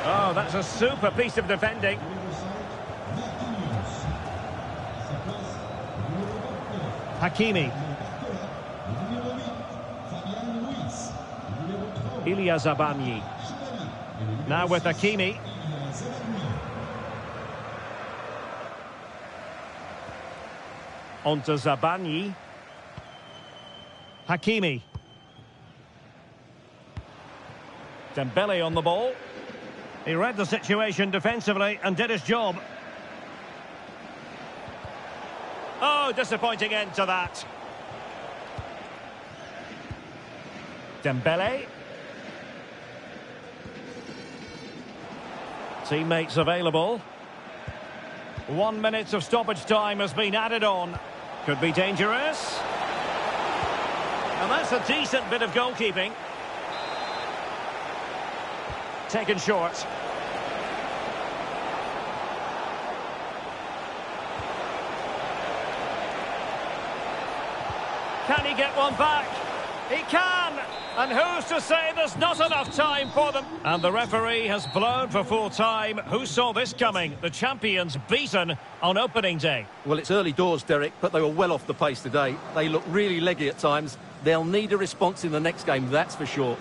Oh, that's a super piece of defending. Hakimi. Ilya Zabani. Now with Hakimi. On to Zabani. Hakimi. Dembele on the ball. He read the situation defensively and did his job. Oh, disappointing end to that. Dembele. Teammates available. 1 minute of stoppage time has been added on. Could be dangerous. And that's a decent bit of goalkeeping. Taken short. Can he get one back? He can! And who's to say there's not enough time for them? And the referee has blown for full time. Who saw this coming? The champions beaten on opening day. Well, it's early doors, Derek, but they were well off the pace today. They look really leggy at times. They'll need a response in the next game, that's for sure.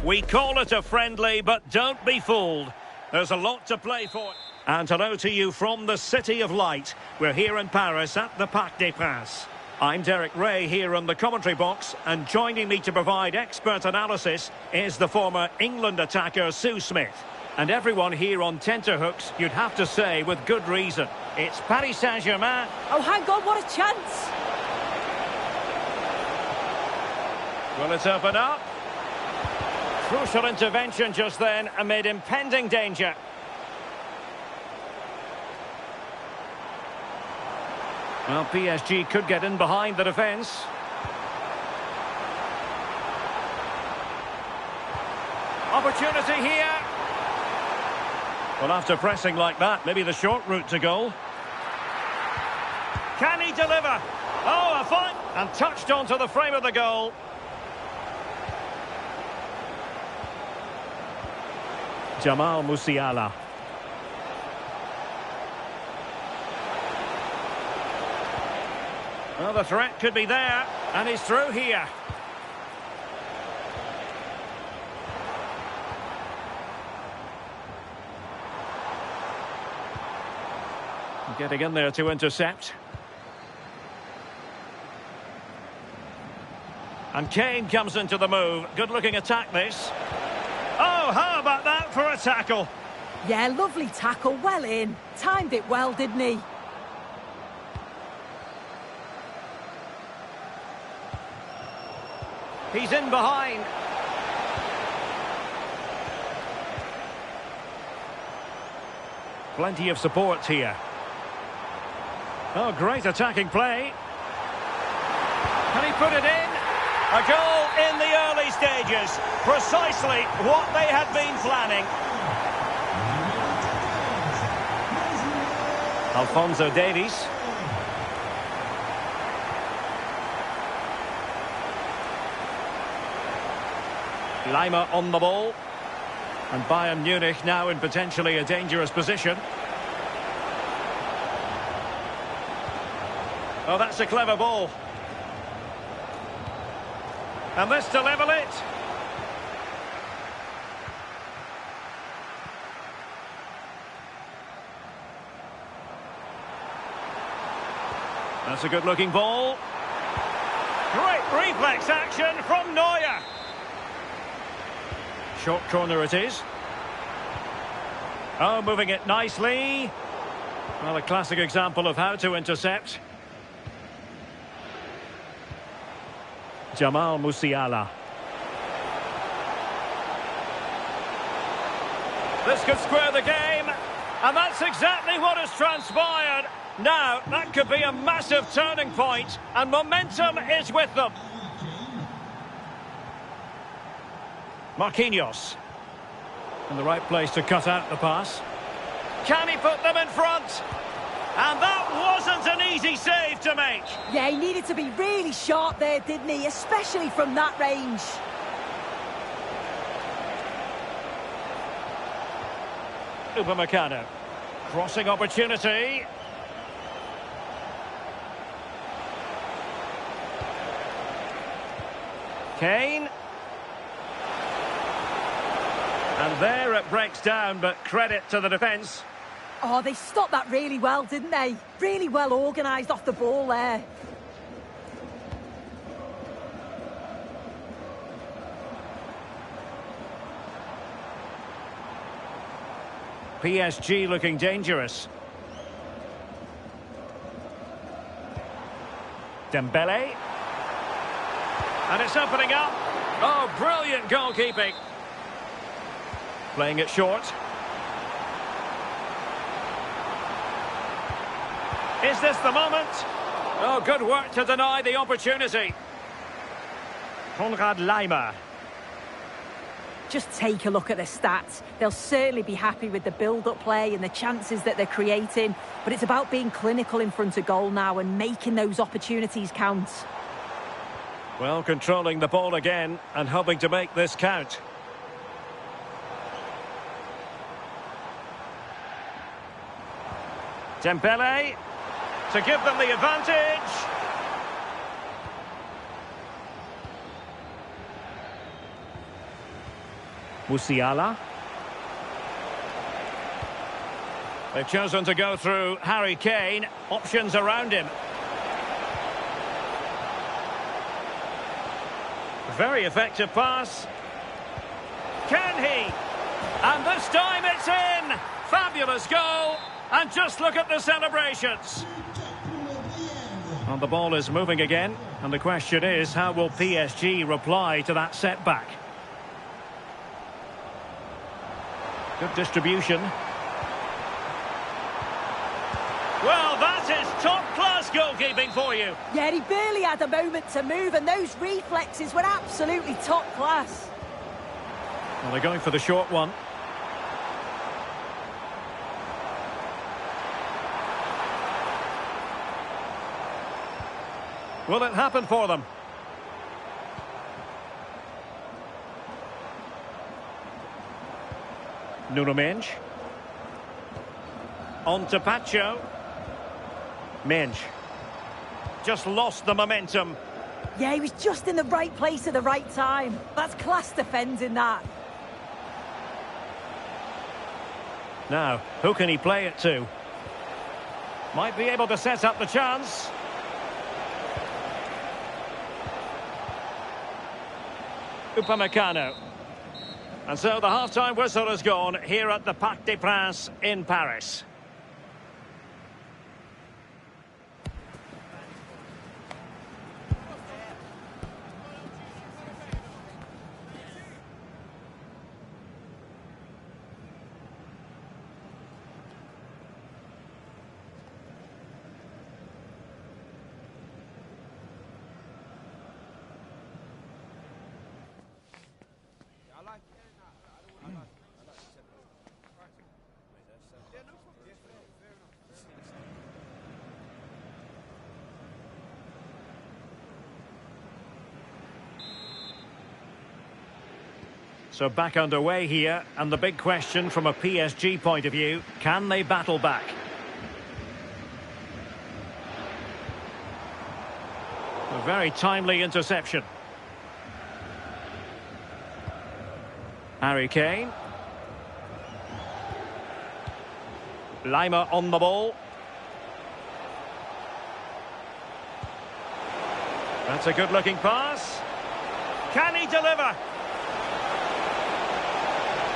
We call it a friendly, but don't be fooled. There's a lot to play for. And hello to you from the City of Light. We're here in Paris at the Parc des Princes. I'm Derek Ray here on the commentary box, and joining me to provide expert analysis is the former England attacker Sue Smith. And everyone here on tenterhooks, you'd have to say with good reason. It's Paris Saint-Germain. Oh, hang on, what a chance! Will it open up? Crucial intervention just then amid impending danger. Well, PSG could get in behind the defence. Opportunity here. Well, after pressing like that, maybe the short route to goal. Can he deliver? Oh, a fine! And touched onto the frame of the goal. Jamal Musiala. Well, the threat could be there, and he's through here. Getting in there to intercept. And Kane comes into the move. Good-looking attack, this. Oh, how about that for a tackle? Yeah, lovely tackle, well in. Timed it well, didn't he? He's in behind. Plenty of support here. Oh, great attacking play. Can he put it in? A goal in the early stages. Precisely what they had been planning. Alphonso Davies. Lima on the ball. And Bayern Munich now in potentially a dangerous position. Oh, that's a clever ball. And this to level it. That's a good-looking ball. Great reflex action from Neuer. Short corner it is. Oh, moving it nicely. Well, a classic example of how to intercept. Jamal Musiala. This could square the game, and that's exactly what has transpired. Now, that could be a massive turning point, and momentum is with them. Marquinhos. In the right place to cut out the pass. Can he put them in front? And that wasn't an easy save to make. Yeah, he needed to be really sharp there, didn't he? Especially from that range. Upamecano. Crossing opportunity. Kane. And there it breaks down, but credit to the defence. Oh, they stopped that really well, didn't they? Really well organised off the ball there. PSG looking dangerous. Dembele. And it's opening up. Oh, brilliant goalkeeping. Playing it short. Is this the moment? Oh, good work to deny the opportunity. Konrad Laimer. Just take a look at the stats. They'll certainly be happy with the build-up play and the chances that they're creating. But it's about being clinical in front of goal now and making those opportunities count. Well, controlling the ball again and hoping to make this count. Dembele to give them the advantage. Musiala. They've chosen to go through Harry Kane. Options around him. Very effective pass. Can he? And this time it's in. Fabulous goal. And just look at the celebrations. And the ball is moving again. And the question is, how will PSG reply to that setback? Good distribution. Well, that is top-class goalkeeping for you. Yeah, he barely had a moment to move, and those reflexes were absolutely top-class. Well, they're going for the short one. Will it happen for them? Nuno Mendes. On to Pacho. Mendes. Just lost the momentum. Yeah, he was just in the right place at the right time. That's class defending, that. Now, who can he play it to? Might be able to set up the chance. Upamecano. And so the half-time whistle has gone here at the Parc des Princes in Paris. So back underway here, and the big question from a PSG point of view, can they battle back? A very timely interception. Harry Kane. Laimer on the ball. That's a good-looking pass. Can he deliver?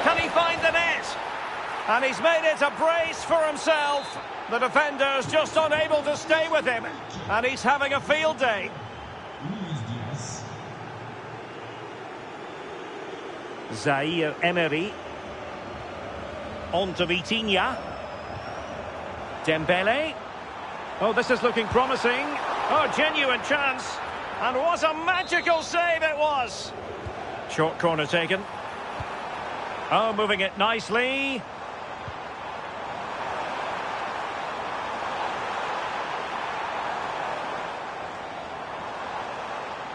Can he find the net? And he's made it a brace for himself. The defender's just unable to stay with him. And he's having a field day. Zaire Emery. On to Vitinha. Dembele. Oh, this is looking promising. Oh, genuine chance. And what a magical save it was. Short corner taken. Oh, moving it nicely.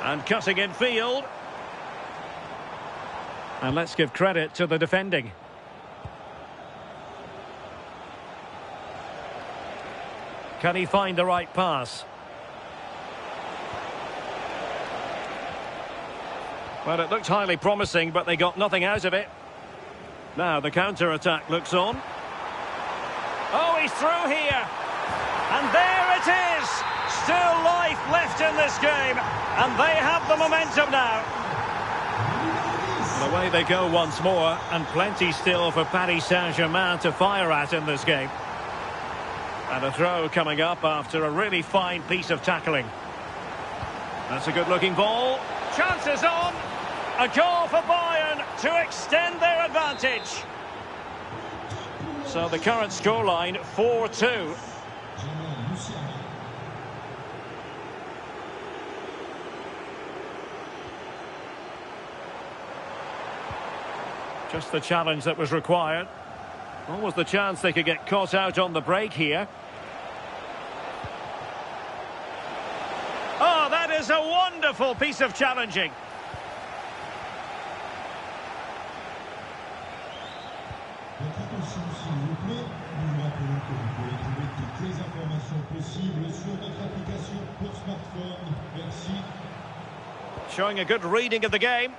And cutting in field. And let's give credit to the defending. Can he find the right pass? Well, it looked highly promising, but they got nothing out of it. Now the counter-attack looks on. Oh, he's through here. And there it is. Still life left in this game. And they have the momentum now. And away they go once more. And plenty still for Paris Saint-Germain to fire at in this game. And a throw coming up after a really fine piece of tackling. That's a good-looking ball. Chances on. A goal for Bayern to extend their advantage. So the current scoreline 4-2. Just the challenge that was required. Almost the chance they could get caught out on the break here. Oh, that is a wonderful piece of challenging. Showing a good reading of the game.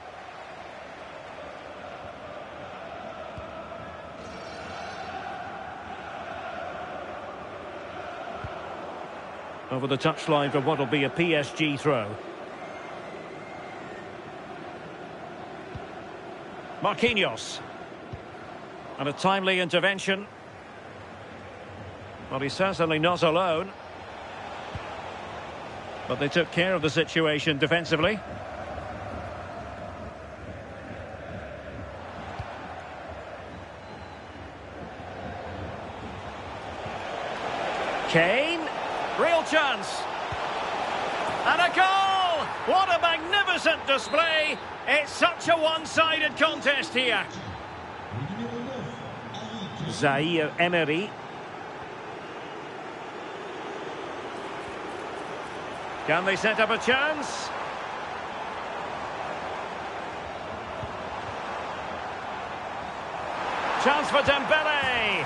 Over the touchline for what will be a PSG throw. Marquinhos. And a timely intervention. Well, he's certainly not alone. But they took care of the situation defensively. Kane. Real chance. And a goal! What a magnificent display. It's such a one-sided contest here. Zaire Emery. Can they set up a chance? Chance for Dembele.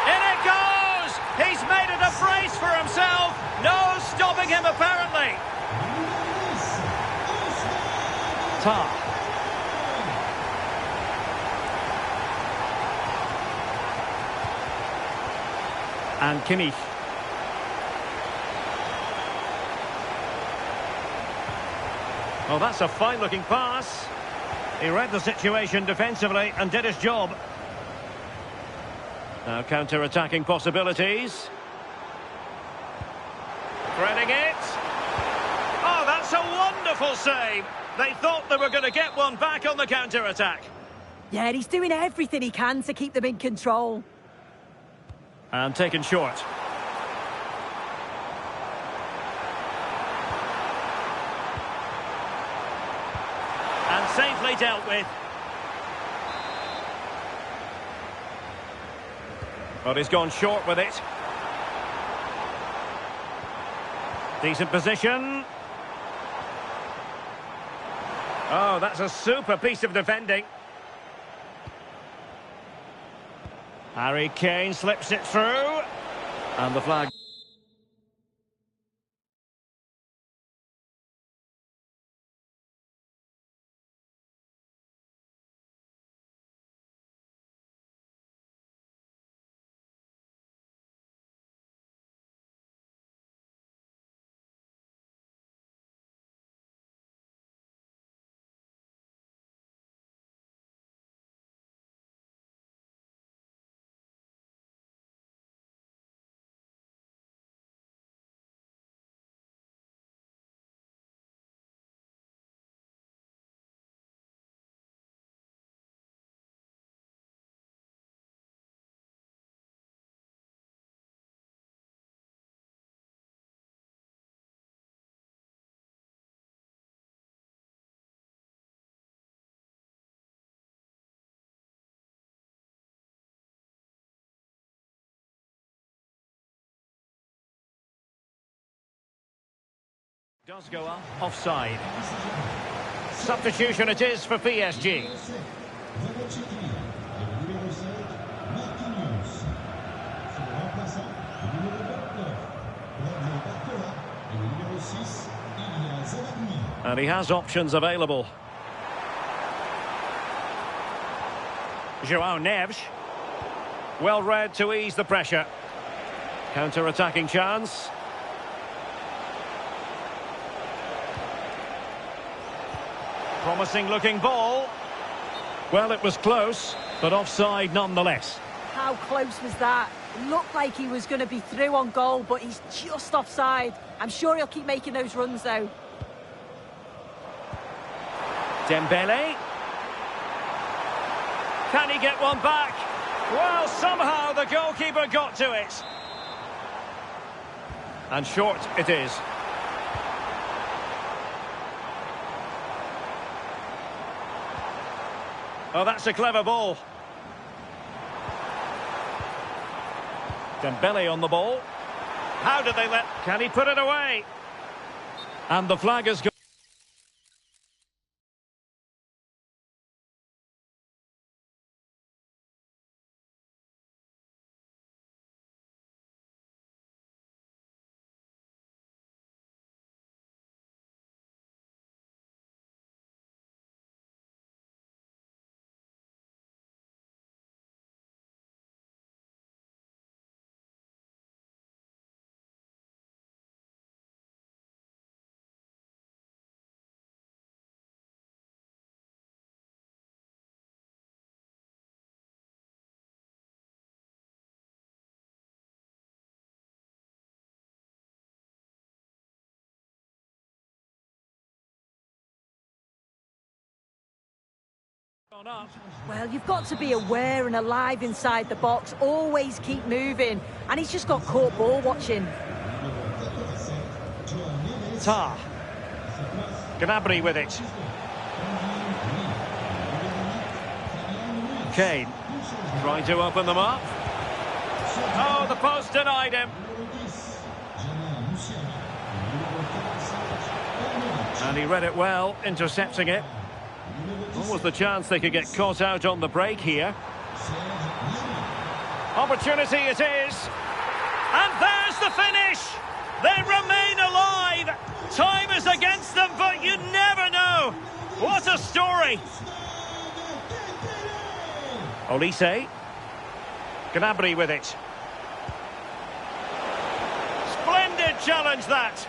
In it goes! He's made it a brace for himself. No stopping him, apparently. Tar. And Kimmich. Oh, that's a fine-looking pass. He read the situation defensively and did his job. Now counter-attacking possibilities. Threading it. Oh, that's a wonderful save. They thought they were going to get one back on the counter-attack. Yeah, he's doing everything he can to keep them in control. And taken short. And safely dealt with. But he's gone short with it. Decent position. Oh, that's a super piece of defending. Harry Kane slips it through. And the flag. Does go up, offside. Substitution it is for PSG. And he has options available. João Neves. Well read to ease the pressure. Counter-attacking chance. Promising looking ball. Well, it was close, but offside nonetheless. How close was that? It looked like he was going to be through on goal, but he's just offside. I'm sure he'll keep making those runs, though. Dembele. Can he get one back? Well, somehow the goalkeeper got to it. And short it is. Oh, that's a clever ball. Dembele on the ball. How did they let... Can he put it away? And the flag is... Well, you've got to be aware and alive inside the box. Always keep moving. And he's just got caught ball watching. Tar. Gnabry with it. Kane. Trying to open them up. Oh, the post denied him. And he read it well, intercepting it. What was the chance they could get caught out on the break here? Opportunity it is. And there's the finish. They remain alive. Time is against them, but you never know. What a story. Olise. Gnabry with it. Splendid challenge that.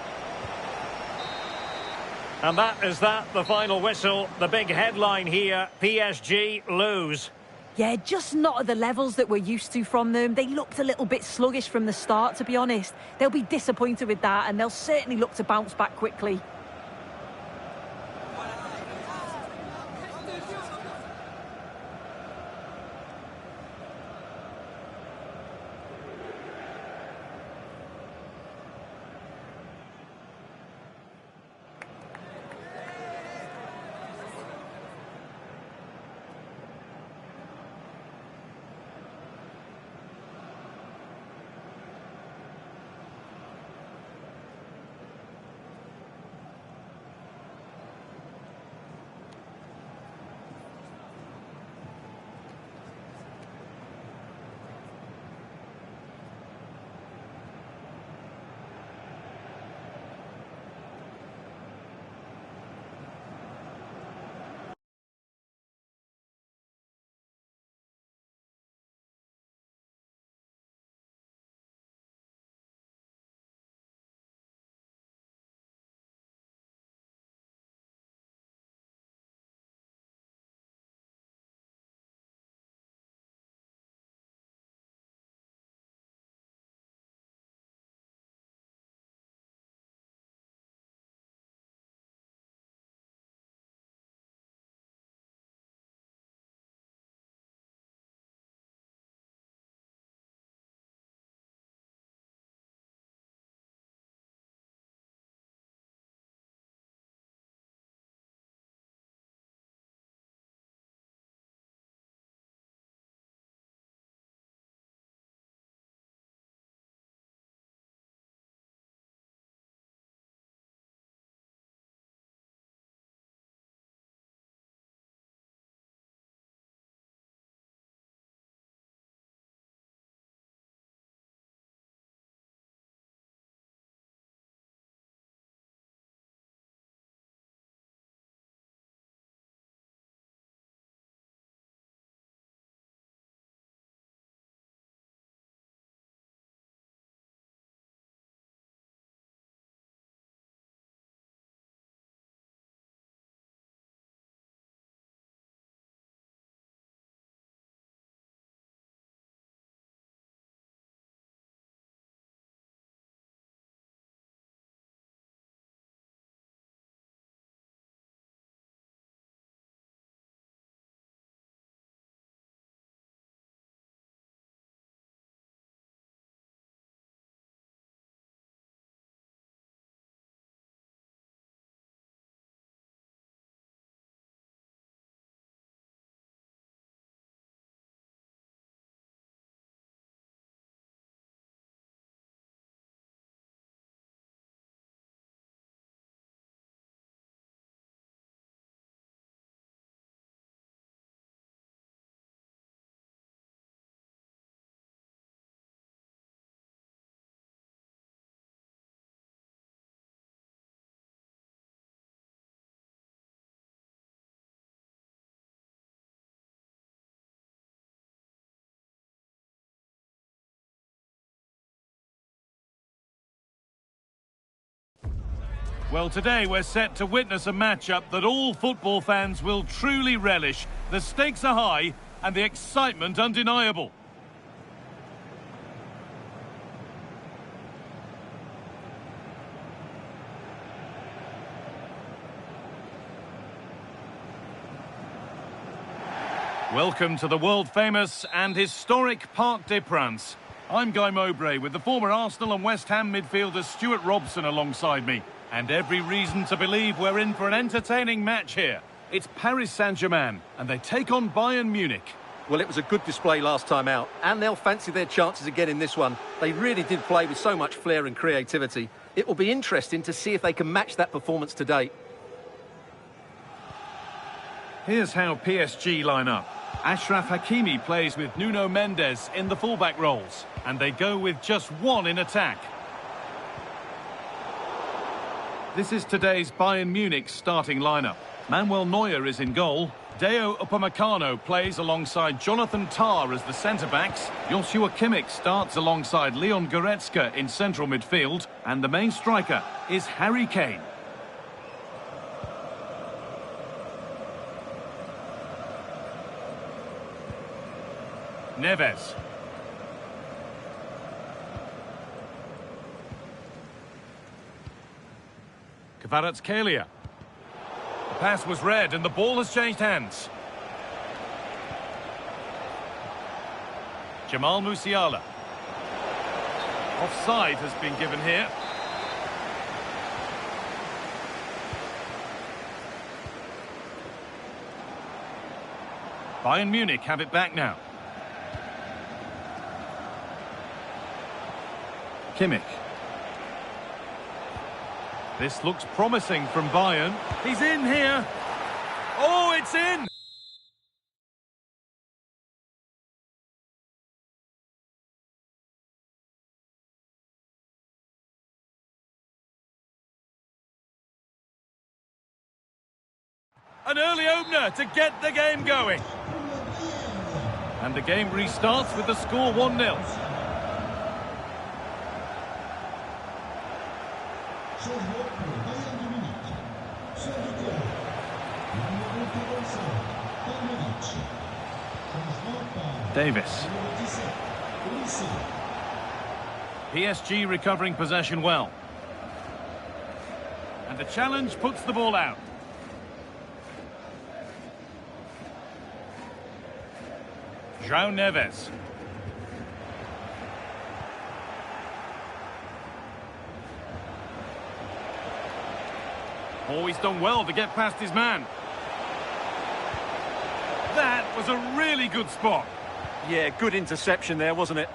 And that is the final whistle. The big headline here, PSG lose. Yeah, just not at the levels that we're used to from them. They looked a little bit sluggish from the start, to be honest. They'll be disappointed with that, and they'll certainly look to bounce back quickly. Well, today we're set to witness a matchup that all football fans will truly relish. The stakes are high and the excitement undeniable. Welcome to the world-famous and historic Parc des Princes. I'm Guy Mowbray with the former Arsenal and West Ham midfielder Stuart Robson alongside me. And every reason to believe we're in for an entertaining match here. It's Paris Saint-Germain, and they take on Bayern Munich. Well, it was a good display last time out, and they'll fancy their chances again in this one. They really did play with so much flair and creativity. It will be interesting to see if they can match that performance today. Here's how PSG line up. Achraf Hakimi plays with Nuno Mendes in the fullback roles, and they go with just one in attack. This is today's Bayern Munich starting lineup. Manuel Neuer is in goal. Deo Upamecano plays alongside Jonathan Tah as the centre-backs. Joshua Kimmich starts alongside Leon Goretzka in central midfield. And the main striker is Harry Kane. Neves. Kvaratskhelia. The pass was read and the ball has changed hands. Jamal Musiala. Offside has been given here. Bayern Munich have it back now. Kimmich. This looks promising from Bayern. He's in here. Oh, it's in! An early opener to get the game going. And the game restarts with the score 1-0. Davis. PSG recovering possession well. And the challenge puts the ball out. João Neves. Oh, he's done well to get past his man. That was a really good spot. Yeah, good interception there, wasn't it?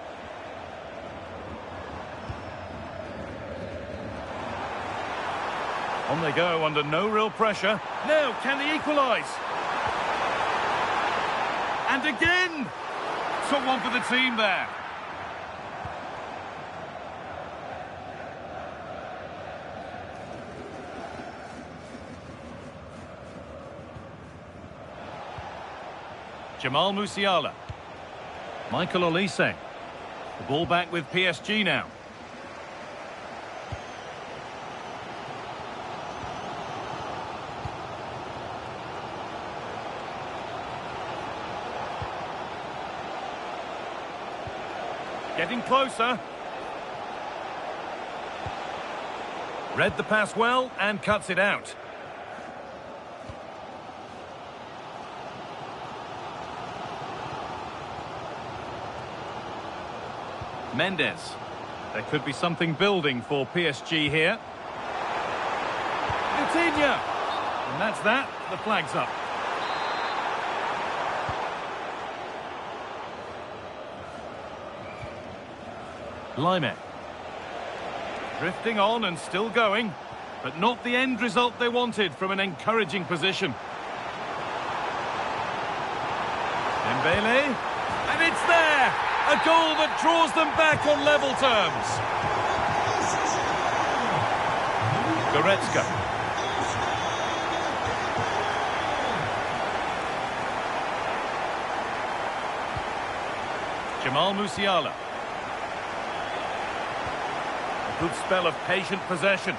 On they go under no real pressure. Now, can they equalise? And again! Took one for the team there. Jamal Musiala. Michael Olise. The ball back with PSG now. Getting closer. Read the pass well and cuts it out. Mendes. There could be something building for PSG here. Coutinho. And that's that. The flag's up. Lime. Drifting on and still going, but not the end result they wanted from an encouraging position. Dembele, and it's there! A goal that draws them back on level terms. Goretzka. Jamal Musiala. A good spell of patient possession.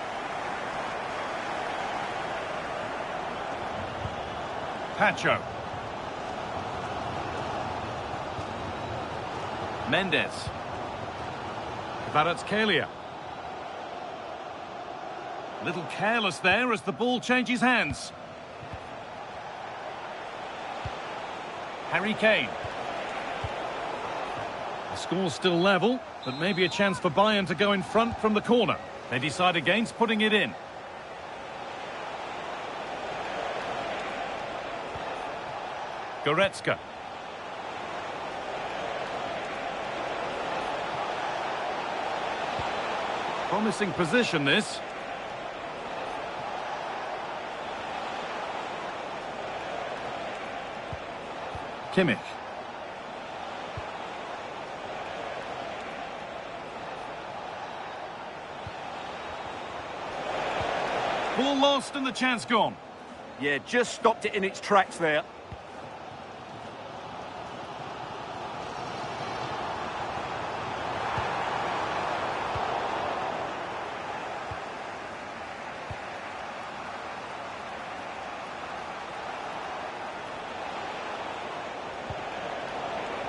Pacho. Mendes. Kvaratskhelia. A little careless there as the ball changes hands. Harry Kane. The score's still level, but maybe a chance for Bayern to go in front from the corner. They decide against putting it in. Goretzka. Promising position, this. Kimmich. Ball lost and the chance gone. Yeah, just stopped it in its tracks there.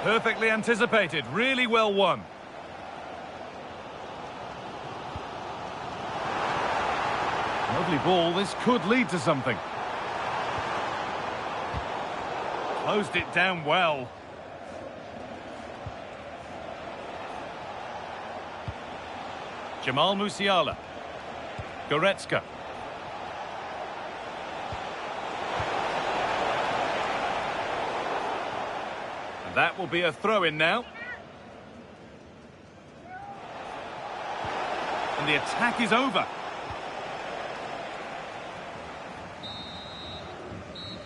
Perfectly anticipated, really well won. Lovely ball, this could lead to something. Closed it down well. Jamal Musiala. Goretzka. And that will be a throw-in now. And the attack is over.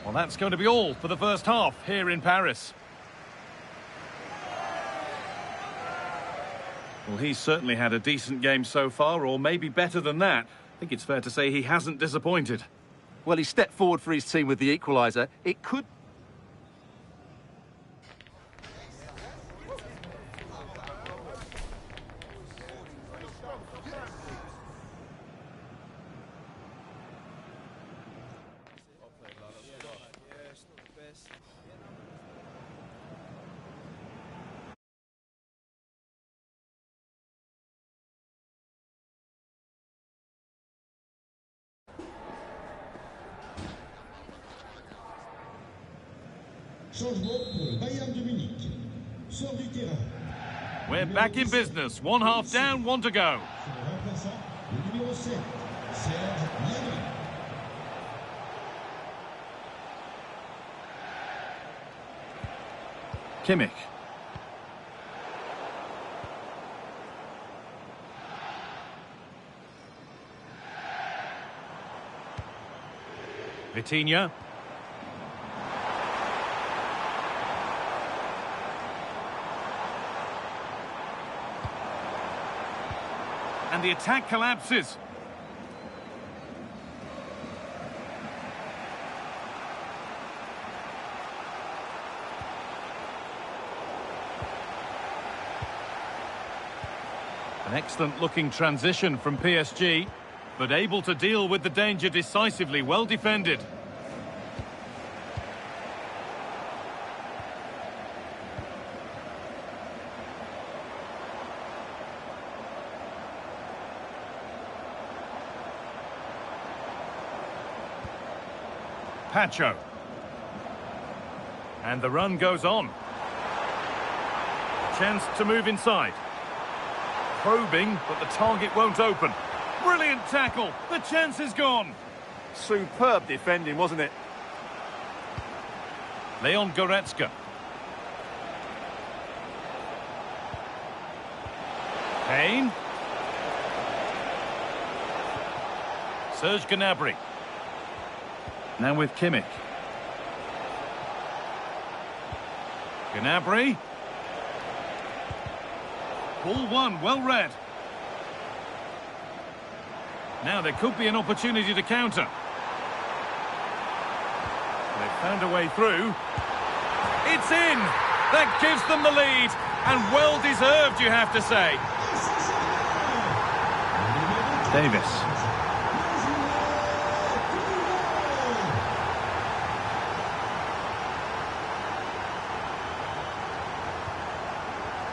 Well, that's going to be all for the first half here in Paris. Well, he's certainly had a decent game so far, or maybe better than that. I think it's fair to say he hasn't disappointed. Well, he stepped forward for his team with the equaliser. It could... Changement pour le Bayern de Munich. Sort du terrain. We're back in business. One half down, one to go. Sur le remplaçant, le numéro 7, Serge Gnabry. Kimmich. Vitinha. And the attack collapses. An excellent looking transition from PSG, but able to deal with the danger decisively, well defended. Pacho. And the run goes on. Chance to move inside. Probing, but the target won't open. Brilliant tackle. The chance is gone. Superb defending, wasn't it? Leon Goretzka. Kane. Serge Gnabry. Now with Kimmich. Gnabry. Ball one, well read. Now there could be an opportunity to counter. They've found a way through. It's in! That gives them the lead, and well deserved, you have to say.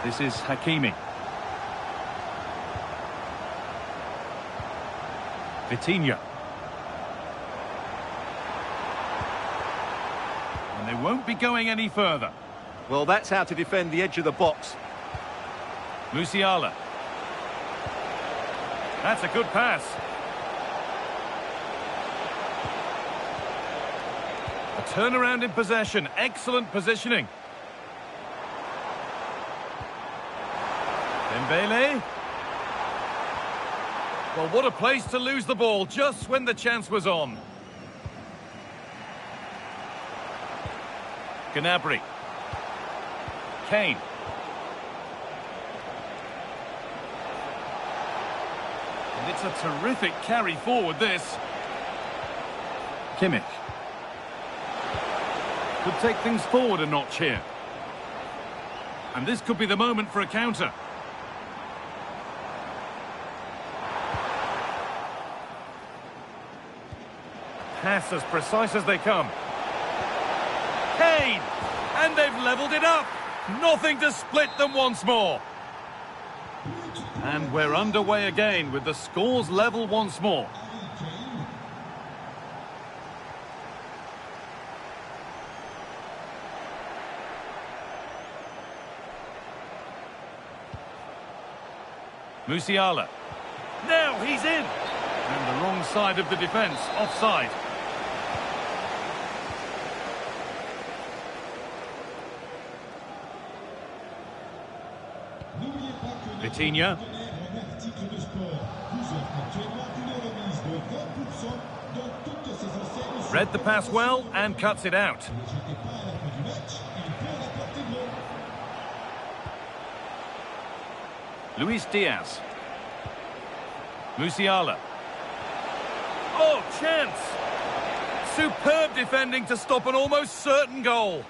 This is Hakimi. Vitinha. And they won't be going any further. Well, that's how to defend the edge of the box. Musiala. That's a good pass. A turnaround in possession. Excellent positioning. Dembele. Well, what a place to lose the ball just when the chance was on. Gnabry. Kane. And it's a terrific carry forward, this. Kimmich. Could take things forward a notch here. And this could be the moment for a counter. Pass as precise as they come. Kane! And they've levelled it up. Nothing to split them once more. And we're underway again with the scores level once more. Musiala. Now he's in. And the wrong side of the defence, offside. Vitinha. Read the pass well and cuts it out. Luis Diaz. Musiala. Oh, chance! Superb defending to stop an almost certain goal.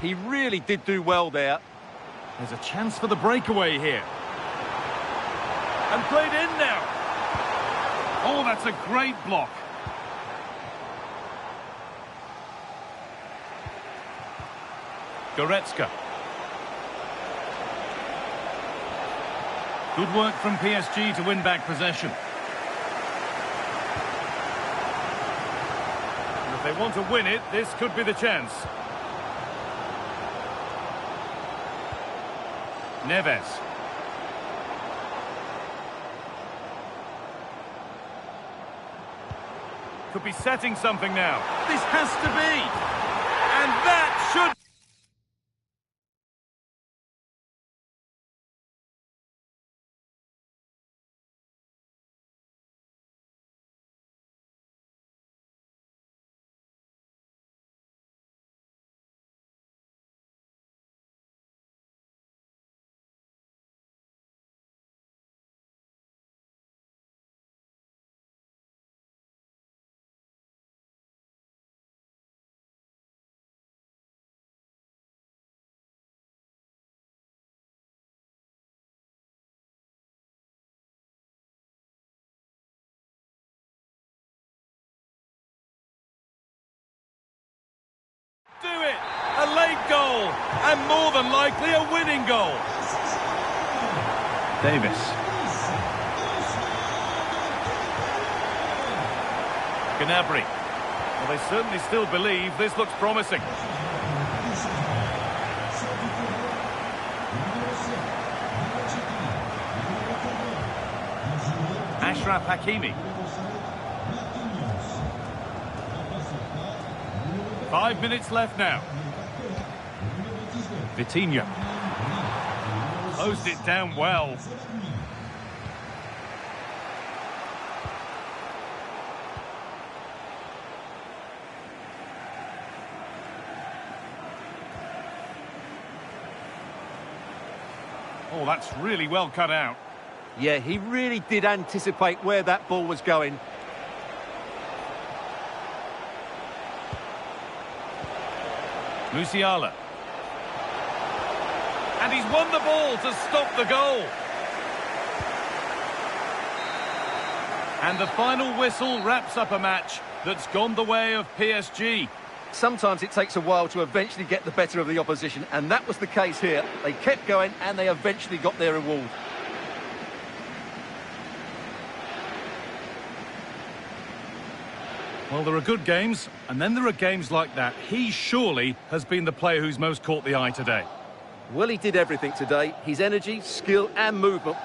He really did do well there. There's a chance for the breakaway here. And played in now. Oh, that's a great block. Goretzka. Good work from PSG to win back possession. And if they want to win it, this could be the chance. Neves. Could be setting something now. This has to be. And that should... Do it! A late goal! And more than likely a winning goal! Davis. Gnabry. Well, they certainly still believe this looks promising. Achraf Hakimi. 5 minutes left now. Vitinha. Closed it down well. Oh, that's really well cut out. Yeah, he really did anticipate where that ball was going. Musiala. And he's won the ball to stop the goal. And the final whistle wraps up a match that's gone the way of PSG. Sometimes it takes a while to eventually get the better of the opposition, and that was the case here. They kept going and they eventually got their reward. Well, there are good games, and then there are games like that. He surely has been the player who's most caught the eye today. Well, he did everything today. His energy, skill and movement